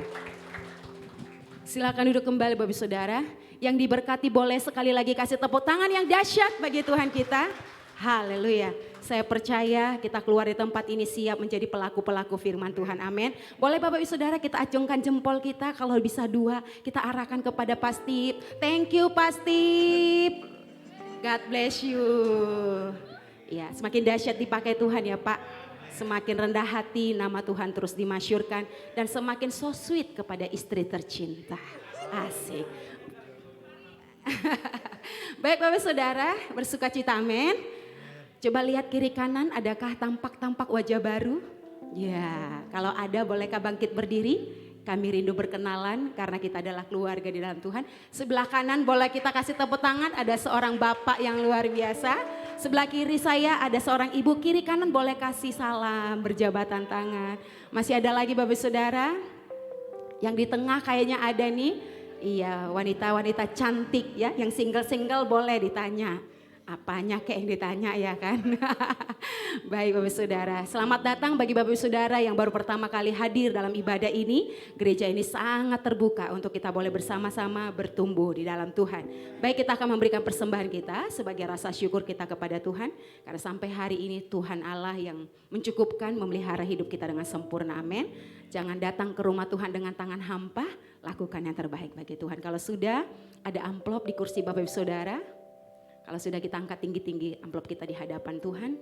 Silakan duduk kembali Bapak Saudara. Yang diberkati boleh sekali lagi kasih tepuk tangan yang dahsyat bagi Tuhan kita. Haleluya. Saya percaya kita keluar di tempat ini siap menjadi pelaku-pelaku firman Tuhan. Amin. Boleh Bapak Ibu Saudara kita acungkan jempol kita. Kalau bisa dua kita arahkan kepada Pastip. Thank you Pastip. God bless you. Ya, semakin dahsyat dipakai Tuhan ya Pak. Semakin rendah hati nama Tuhan terus dimasyurkan. Dan semakin so sweet kepada istri tercinta. Asik. Baik Bapak Saudara, bersuka cita amin. Coba lihat kiri kanan, adakah tampak-tampak wajah baru? Ya, kalau ada bolehkah bangkit berdiri? Kami rindu berkenalan karena kita adalah keluarga di dalam Tuhan. Sebelah kanan boleh kita kasih tepuk tangan, ada seorang bapak yang luar biasa. Sebelah kiri saya ada seorang ibu, kiri kanan boleh kasih salam, berjabatan tangan. Masih ada lagi Bapak Saudara? Yang di tengah kayaknya ada nih. Iya, wanita-wanita cantik ya, yang single-single boleh ditanya. Apanya kayak yang ditanya ya kan. Baik Bapak Saudara, selamat datang bagi Bapak Saudara yang baru pertama kali hadir dalam ibadah ini. Gereja ini sangat terbuka untuk kita boleh bersama-sama bertumbuh di dalam Tuhan. Baik, kita akan memberikan persembahan kita sebagai rasa syukur kita kepada Tuhan. Karena sampai hari ini Tuhan Allah yang mencukupkan memelihara hidup kita dengan sempurna, amin. Jangan datang ke rumah Tuhan dengan tangan hampa, lakukan yang terbaik bagi Tuhan. Kalau sudah ada amplop di kursi Bapak Ibu Saudara, kalau sudah kita angkat tinggi-tinggi amplop kita di hadapan Tuhan.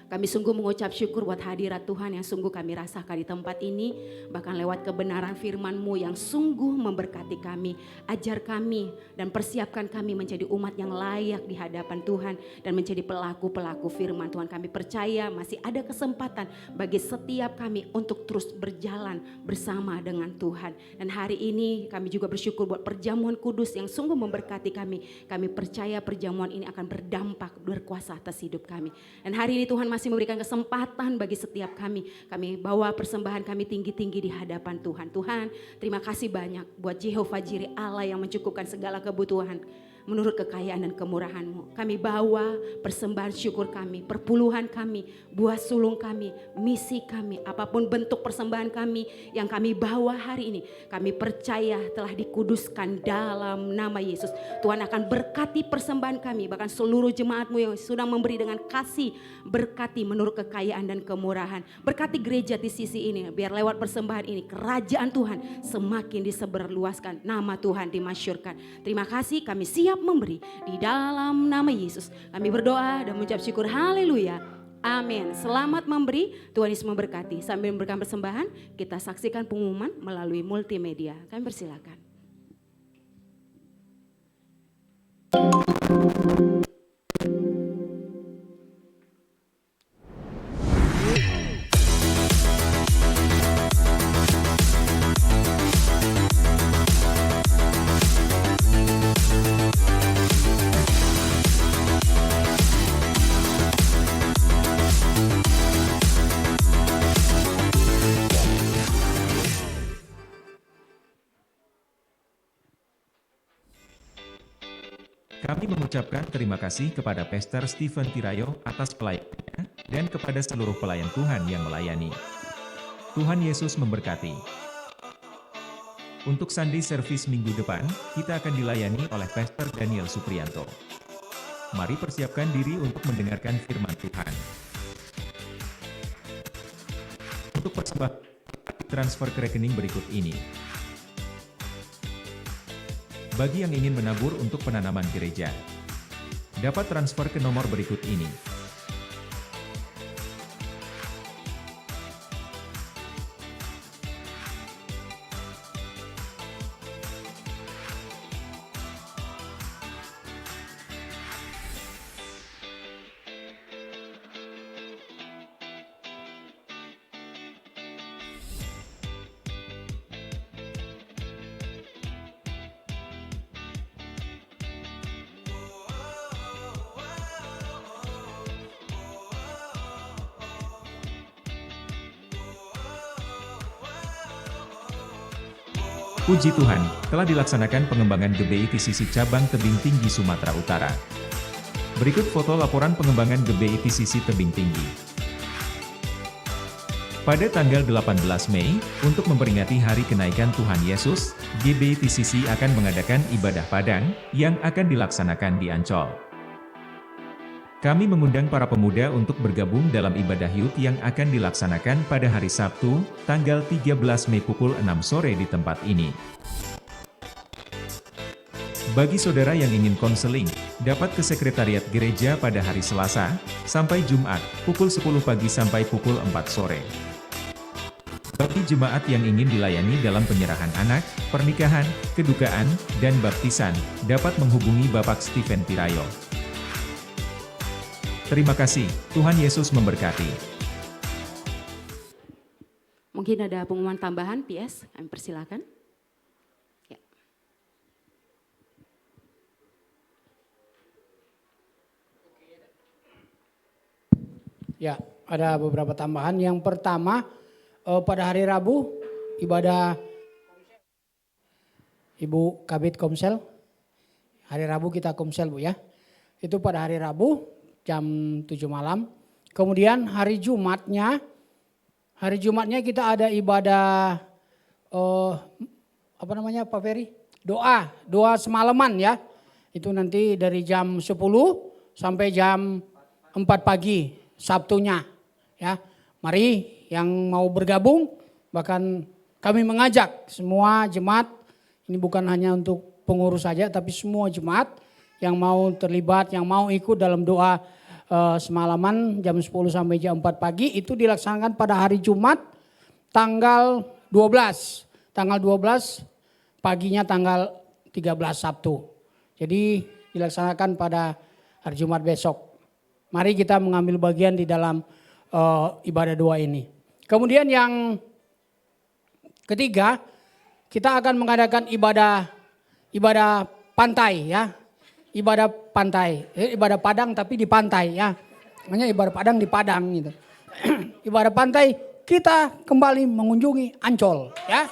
Kami sungguh mengucap syukur buat hadirat Tuhan yang sungguh kami rasakan di tempat ini. Bahkan lewat kebenaran firman-Mu yang sungguh memberkati kami. Ajar kami dan persiapkan kami menjadi umat yang layak di hadapan Tuhan. Dan menjadi pelaku-pelaku firman Tuhan. Kami percaya masih ada kesempatan bagi setiap kami untuk terus berjalan bersama dengan Tuhan. Dan hari ini kami juga bersyukur buat perjamuan kudus yang sungguh memberkati kami. Kami percaya perjamuan ini akan berdampak berkuasa atas hidup kami. Dan hari ini Tuhan masih memberikan kesempatan bagi setiap kami. Kami bawa persembahan kami tinggi-tinggi di hadapan Tuhan. Tuhan, terima kasih banyak buat Jehovah Jireh, Allah yang mencukupkan segala kebutuhan menurut kekayaan dan kemurahan-Mu. Kami bawa persembahan syukur kami, perpuluhan kami, buah sulung kami, misi kami, apapun bentuk persembahan kami yang kami bawa hari ini. Kami percaya telah dikuduskan dalam nama Yesus. Tuhan akan berkati persembahan kami, bahkan seluruh jemaat-Mu yang sudah memberi dengan kasih, berkati menurut kekayaan dan kemurahan. Berkati gereja di sisi ini, biar lewat persembahan ini kerajaan Tuhan semakin disebarluaskan, nama Tuhan dimasyurkan. Terima kasih, kami siap memberi di dalam nama Yesus. Kami berdoa dan mengucap syukur, haleluya, amin. Selamat memberi, Tuhan Yesus memberkati. Sambil memberikan persembahan, kita saksikan pengumuman melalui multimedia. Kami persilakan. Kami mengucapkan terima kasih kepada Pastor Stephen Tirayo atas pelayanannya dan kepada seluruh pelayan Tuhan yang melayani. Tuhan Yesus memberkati. Untuk Sunday Service minggu depan, kita akan dilayani oleh Pastor Daniel Supriyanto. Mari persiapkan diri untuk mendengarkan firman Tuhan. Untuk persembahan, transfer ke rekening berikut ini. Bagi yang ingin menabur untuk penanaman gereja, dapat transfer ke nomor berikut ini. Puji Tuhan, telah dilaksanakan pengembangan GBI TCC Cabang Tebing Tinggi Sumatera Utara. Berikut foto laporan pengembangan GBI TCC Tebing Tinggi. Pada tanggal 18 Mei, untuk memperingati hari kenaikan Tuhan Yesus, GBI TCC akan mengadakan ibadah padang, yang akan dilaksanakan di Ancol. Kami mengundang para pemuda untuk bergabung dalam ibadah youth yang akan dilaksanakan pada hari Sabtu, tanggal 13 Mei pukul 6 sore di tempat ini. Bagi saudara yang ingin konseling, dapat ke sekretariat gereja pada hari Selasa, sampai Jumat, pukul 10 pagi sampai pukul 4 sore. Bagi jemaat yang ingin dilayani dalam penyerahan anak, pernikahan, kedukaan, dan baptisan, dapat menghubungi Bapak Stephen Tirayo. Terima kasih, Tuhan Yesus memberkati. Mungkin ada pengumuman tambahan, PS, kami persilakan. Ya. Ya, ada beberapa tambahan. Yang pertama, pada hari Rabu, ibadah Ibu Kabit Komsel. Hari Rabu kita komsel Bu ya. Itu pada hari Rabu jam 7 malam. Kemudian hari Jumatnya kita ada ibadah Pak Ferry? Doa semalaman ya. Itu nanti dari jam 10 sampai jam 4 pagi Sabtunya ya. Mari yang mau bergabung, bahkan kami mengajak semua jemaat, ini bukan hanya untuk pengurus saja tapi semua jemaat yang mau terlibat, yang mau ikut dalam doa semalaman jam 10 sampai jam 4 pagi itu dilaksanakan pada hari Jumat tanggal 12. Tanggal 12 paginya tanggal 13 Sabtu. Jadi dilaksanakan pada hari Jumat besok. Mari kita mengambil bagian di dalam ibadah doa ini. Kemudian yang ketiga, kita akan mengadakan ibadah pantai ya. Ibadah pantai, ibadah Padang tapi di pantai ya. Namanya ibadah Padang di Padang gitu. Ibadah pantai kita kembali mengunjungi Ancol ya.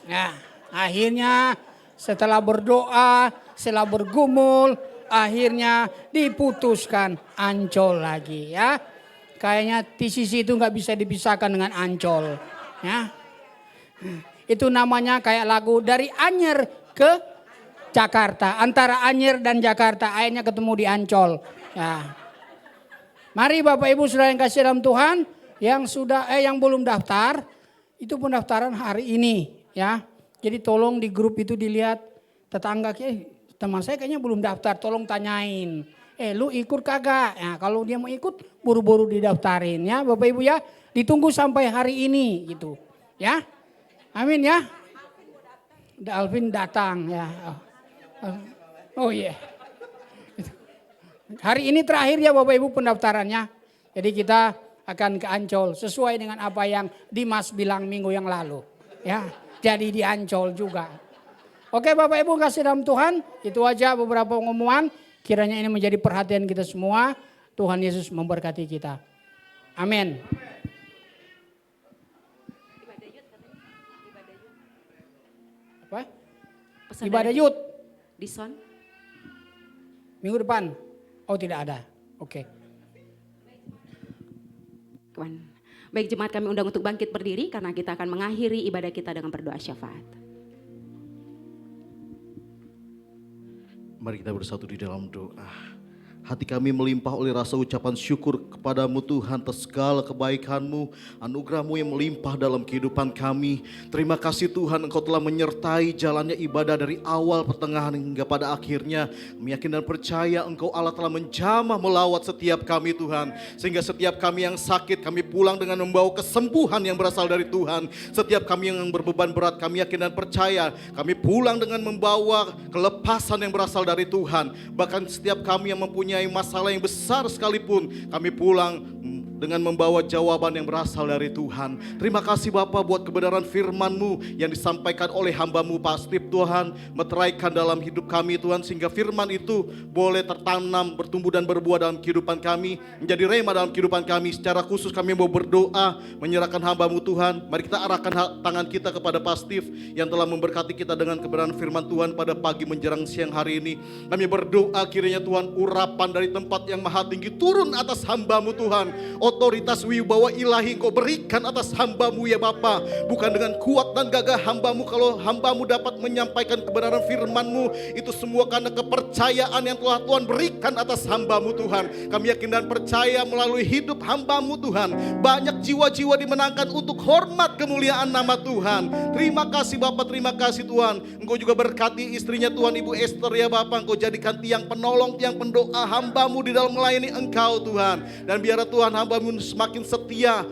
Nah, akhirnya setelah berdoa, setelah bergumul, akhirnya diputuskan Ancol lagi ya. Kayaknya TCC itu nggak bisa dipisahkan dengan Ancol ya. Itu namanya kayak lagu dari Anyer ke Jakarta, antara Anyer dan Jakarta, akhirnya ketemu di Ancol. Ya. Mari Bapak Ibu Saudara yang kasih dalam Tuhan, yang belum daftar, itu pendaftaran hari ini ya. Jadi tolong di grup itu dilihat tetangga, teman saya kayaknya belum daftar, tolong tanyain. Lu ikut kagak? Ya, kalau dia mau ikut buru-buru didaftarin ya Bapak Ibu ya. Ditunggu sampai hari ini gitu ya. Amin ya. Alvin datang ya. Oh iya. Hari ini terakhir ya Bapak Ibu pendaftarannya. Jadi kita akan ke Ancol sesuai dengan apa yang Dimas bilang minggu yang lalu. Ya, jadi di Ancol juga. Oke Bapak Ibu kasih dalam Tuhan, itu aja beberapa pengumuman. Kiranya ini menjadi perhatian kita semua. Tuhan Yesus memberkati kita. Amin. Apa? Ibadah Yud. Dison. Minggu depan? Oh tidak ada. Oke. Baik jemaat kami undang untuk bangkit berdiri karena kita akan mengakhiri ibadah kita dengan berdoa syafaat. Mari kita bersatu di dalam doa. Hati kami melimpah oleh rasa ucapan syukur kepadamu Tuhan atas segala kebaikan-Mu, anugerah-Mu yang melimpah dalam kehidupan kami. Terima kasih Tuhan Engkau telah menyertai jalannya ibadah dari awal, pertengahan hingga pada akhirnya. Kami yakin dan percaya Engkau Allah telah menjamah melawat setiap kami Tuhan. Sehingga setiap kami yang sakit kami pulang dengan membawa kesembuhan yang berasal dari Tuhan. Setiap kami yang berbeban berat kami yakin dan percaya kami pulang dengan membawa kelepasan yang berasal dari Tuhan. Bahkan setiap kami yang mempunyai masalah yang besar sekalipun kami pulang dengan membawa jawaban yang berasal dari Tuhan. Terima kasih Bapa buat kebenaran firman-Mu yang disampaikan oleh hamba-Mu Pak Steve Tuhan. Meteraikan dalam hidup kami Tuhan sehingga firman itu boleh tertanam, bertumbuh dan berbuah dalam kehidupan kami. Menjadi rema dalam kehidupan kami. Secara khusus kami mau berdoa menyerahkan hamba-Mu Tuhan. Mari kita arahkan tangan kita kepada Pak Steve yang telah memberkati kita dengan kebenaran firman Tuhan pada pagi menjelang siang hari ini. Kami berdoa kiranya Tuhan urapan dari tempat yang maha tinggi turun atas hamba-Mu Tuhan. Otoritas wibawa ilahi Engkau berikan atas hamba-Mu ya Bapa. Bukan dengan kuat dan gagah hamba-Mu. Kalau hamba-Mu dapat menyampaikan kebenaran firman-Mu, itu semua karena kepercayaan yang telah Tuhan berikan atas hamba-Mu Tuhan. Kami yakin dan percaya melalui hidup hamba-Mu Tuhan, banyak jiwa-jiwa dimenangkan untuk hormat kemuliaan nama Tuhan. Terima kasih Bapa, terima kasih Tuhan. Engkau juga berkati istrinya Tuhan, Ibu Esther ya Bapa. Engkau jadikan tiang penolong, tiang pendoa hamba-Mu di dalam melayani Engkau Tuhan. Dan biar Tuhan hamba semakin setia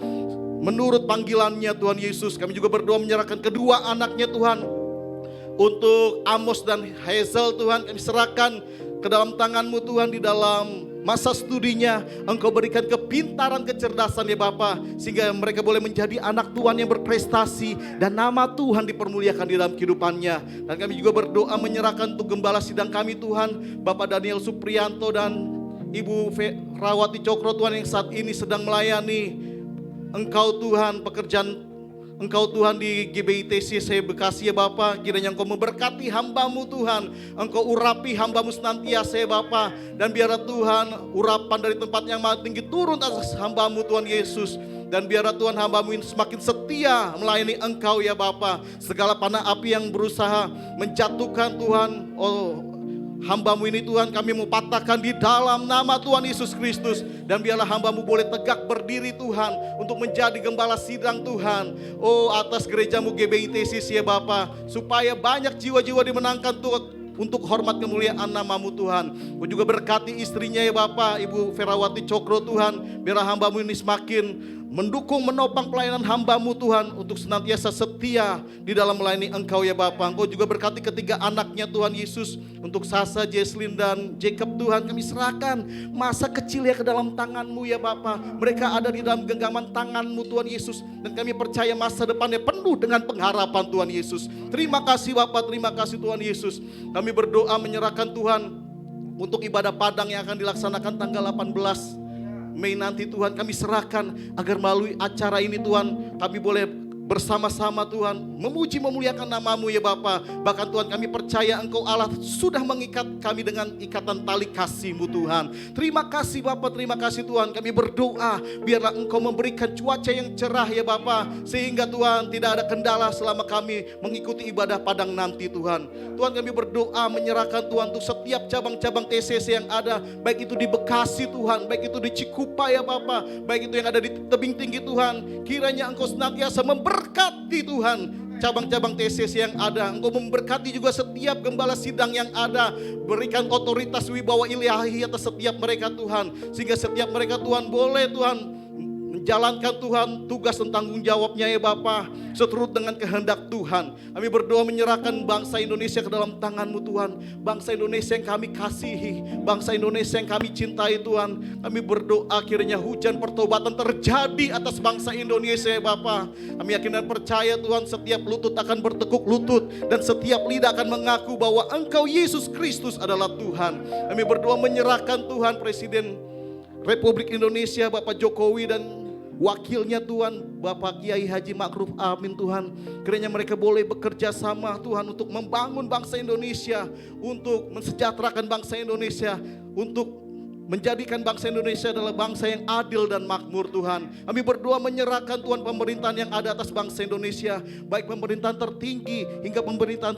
menurut panggilannya Tuhan Yesus. Kami juga berdoa menyerahkan kedua anaknya Tuhan. Untuk Amos dan Hazel Tuhan kami serahkan ke dalam tangan-Mu Tuhan di dalam masa studinya. Engkau berikan kepintaran, kecerdasan ya Bapa, sehingga mereka boleh menjadi anak Tuhan yang berprestasi dan nama Tuhan dipermuliakan di dalam kehidupannya. Dan kami juga berdoa menyerahkan untuk gembala sidang kami Tuhan, Bapak Daniel Suprianto dan Ibu Rawati Cokro Tuhan yang saat ini sedang melayani Engkau Tuhan, pekerjaan Engkau Tuhan di GBITC Bekasi ya Bapa, kiranya Engkau memberkati hamba-Mu Tuhan. Engkau urapi hamba-Mu senantiasa ya Bapa. Dan biarlah Tuhan urapan dari tempat yang maha tinggi turun atas hamba-Mu Tuhan Yesus. Dan biarlah Tuhan hamba-Mu ini semakin setia melayani Engkau ya Bapa. Segala panah api yang berusaha menjatuhkan Tuhan, hamba-Mu ini Tuhan kami mau patahkan di dalam nama Tuhan Yesus Kristus. Dan biarlah hamba-Mu boleh tegak berdiri Tuhan untuk menjadi gembala sidang Tuhan. Atas gereja-Mu GBITC ya Bapa, supaya banyak jiwa-jiwa dimenangkan Tuhan untuk hormat kemuliaan nama-Mu Tuhan. Kau juga berkati istrinya ya Bapa, Ibu Ferawati Cokro Tuhan. Biarlah hamba-Mu ini semakin mendukung, menopang pelayanan hamba-Mu Tuhan untuk senantiasa setia di dalam melayani Engkau ya Bapa. Engkau juga berkati ketiga anaknya Tuhan Yesus, untuk Sasa, Jesslyn dan Jacob Tuhan. Kami serahkan masa kecilnya ke dalam tangan-Mu ya Bapa. Mereka ada di dalam genggaman tangan-Mu Tuhan Yesus. Dan kami percaya masa depannya penuh dengan pengharapan Tuhan Yesus. Terima kasih Bapa, terima kasih Tuhan Yesus. Kami berdoa menyerahkan Tuhan untuk ibadah Padang yang akan dilaksanakan tanggal 18 Mei nanti Tuhan. Kami serahkan agar melalui acara ini Tuhan, kami boleh bersama-sama Tuhan memuji memuliakan nama-Mu ya Bapa. Bahkan Tuhan kami percaya Engkau Allah sudah mengikat kami dengan ikatan tali kasih-Mu Tuhan. Terima kasih Bapa, terima kasih Tuhan. Kami berdoa biarlah Engkau memberikan cuaca yang cerah ya Bapa, sehingga Tuhan tidak ada kendala selama kami mengikuti ibadah Padang nanti Tuhan. Tuhan kami berdoa menyerahkan Tuhan untuk setiap cabang-cabang TCC yang ada, baik itu di Bekasi Tuhan, baik itu di Cikupa ya Bapa, baik itu yang ada di Tebing Tinggi Tuhan. Kiranya Engkau senantiasa memberkati Tuhan cabang-cabang TCC yang ada. Engkau memberkati juga setiap gembala sidang yang ada. Berikan otoritas wibawa ilahi atas setiap mereka Tuhan, sehingga setiap mereka Tuhan boleh Tuhan menjalankan Tuhan tugas dan tanggung jawabnya ya Bapa, seturut dengan kehendak Tuhan. Kami berdoa menyerahkan bangsa Indonesia ke dalam tangan-Mu Tuhan. Bangsa Indonesia yang kami kasihi, bangsa Indonesia yang kami cintai Tuhan. Kami berdoa kiranya hujan pertobatan terjadi atas bangsa Indonesia ya Bapa. Kami yakin dan percaya Tuhan, setiap lutut akan bertekuk lutut dan setiap lidah akan mengaku bahwa Engkau Yesus Kristus adalah Tuhan. Kami berdoa menyerahkan Tuhan Presiden Republik Indonesia Bapak Jokowi dan wakilnya Tuhan Bapak Kiai Haji Ma'ruf Amin Tuhan. Kiranya mereka boleh bekerja sama Tuhan untuk membangun bangsa Indonesia, untuk mensejahterakan bangsa Indonesia, untuk menjadikan bangsa Indonesia adalah bangsa yang adil dan makmur Tuhan. Kami berdoa menyerahkan Tuhan pemerintahan yang ada atas bangsa Indonesia, baik pemerintahan tertinggi hingga pemerintahan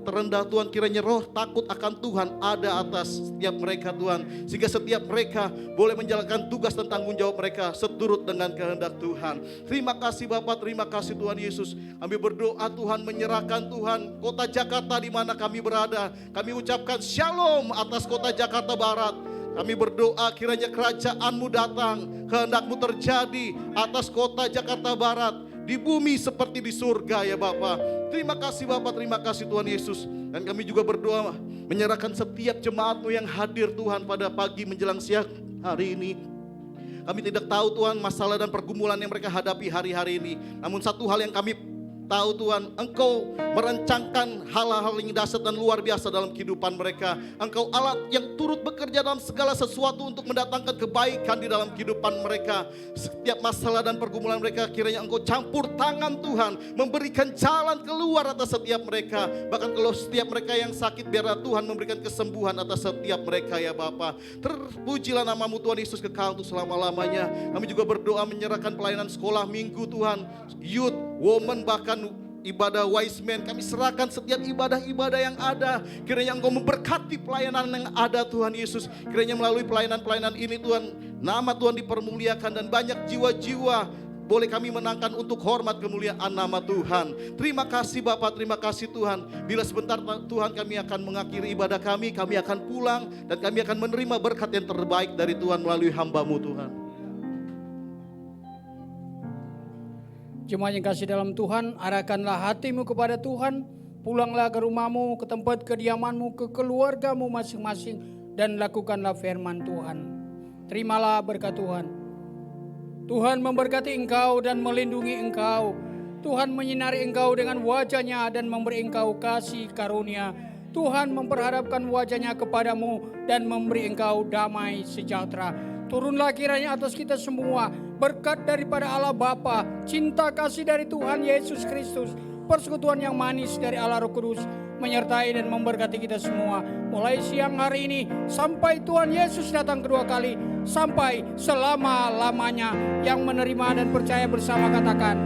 terendah Tuhan. Kiranya roh takut akan Tuhan ada atas setiap mereka Tuhan, sehingga setiap mereka boleh menjalankan tugas dan tanggung jawab mereka seturut dengan kehendak Tuhan. Terima kasih Bapak, terima kasih Tuhan Yesus. Kami berdoa Tuhan menyerahkan Tuhan kota Jakarta di mana kami berada. Kami ucapkan shalom atas kota Jakarta Barat. Kami berdoa kiranya kerajaan-Mu datang, kehendak-Mu terjadi atas kota Jakarta Barat, di bumi seperti di surga ya Bapa. Terima kasih Bapa, terima kasih Tuhan Yesus. Dan kami juga berdoa menyerahkan setiap jemaat-Mu yang hadir Tuhan pada pagi menjelang siang hari ini. Kami tidak tahu Tuhan masalah dan pergumulan yang mereka hadapi hari-hari ini. Namun satu hal yang kami tahu Tuhan, Engkau merancangkan hal-hal yang dahsyat dan luar biasa dalam kehidupan mereka. Engkau Allah yang turut bekerja dalam segala sesuatu untuk mendatangkan kebaikan di dalam kehidupan mereka. Setiap masalah dan pergumulan mereka kiranya Engkau campur tangan Tuhan, memberikan jalan keluar atas setiap mereka. Bahkan kalau setiap mereka yang sakit, biarlah Tuhan memberikan kesembuhan atas setiap mereka ya Bapa. Terpujilah nama-Mu Tuhan Yesus kekal untuk selama-lamanya. Kami juga berdoa menyerahkan pelayanan sekolah minggu Tuhan, youth, woman, bahkan ibadah wise man. Kami serahkan setiap ibadah-ibadah yang ada. Kiranya Engkau memberkati pelayanan yang ada Tuhan Yesus. Kiranya melalui pelayanan-pelayanan ini Tuhan, nama Tuhan dipermuliakan dan banyak jiwa-jiwa boleh kami menangkan untuk hormat kemuliaan nama Tuhan. Terima kasih Bapak, terima kasih Tuhan. Bila sebentar Tuhan kami akan mengakhiri ibadah kami akan pulang dan kami akan menerima berkat yang terbaik dari Tuhan melalui hamba-Mu Tuhan. Jemaat yang kasih dalam Tuhan, arahkanlah hatimu kepada Tuhan, pulanglah ke rumahmu, ke tempat kediamanmu, ke keluargamu masing-masing, dan lakukanlah firman Tuhan. Terimalah berkat Tuhan. Tuhan memberkati engkau dan melindungi engkau. Tuhan menyinari engkau dengan wajah-Nya dan memberi engkau kasih karunia. Tuhan memperhadapkan wajah-Nya kepadamu dan memberi engkau damai sejahtera. Turunlah kiranya atas kita semua, berkat daripada Allah Bapa, cinta kasih dari Tuhan Yesus Kristus, persekutuan yang manis dari Allah Roh Kudus menyertai dan memberkati kita semua mulai siang hari ini sampai Tuhan Yesus datang kedua kali, sampai selama-lamanya. Yang menerima dan percaya bersama katakan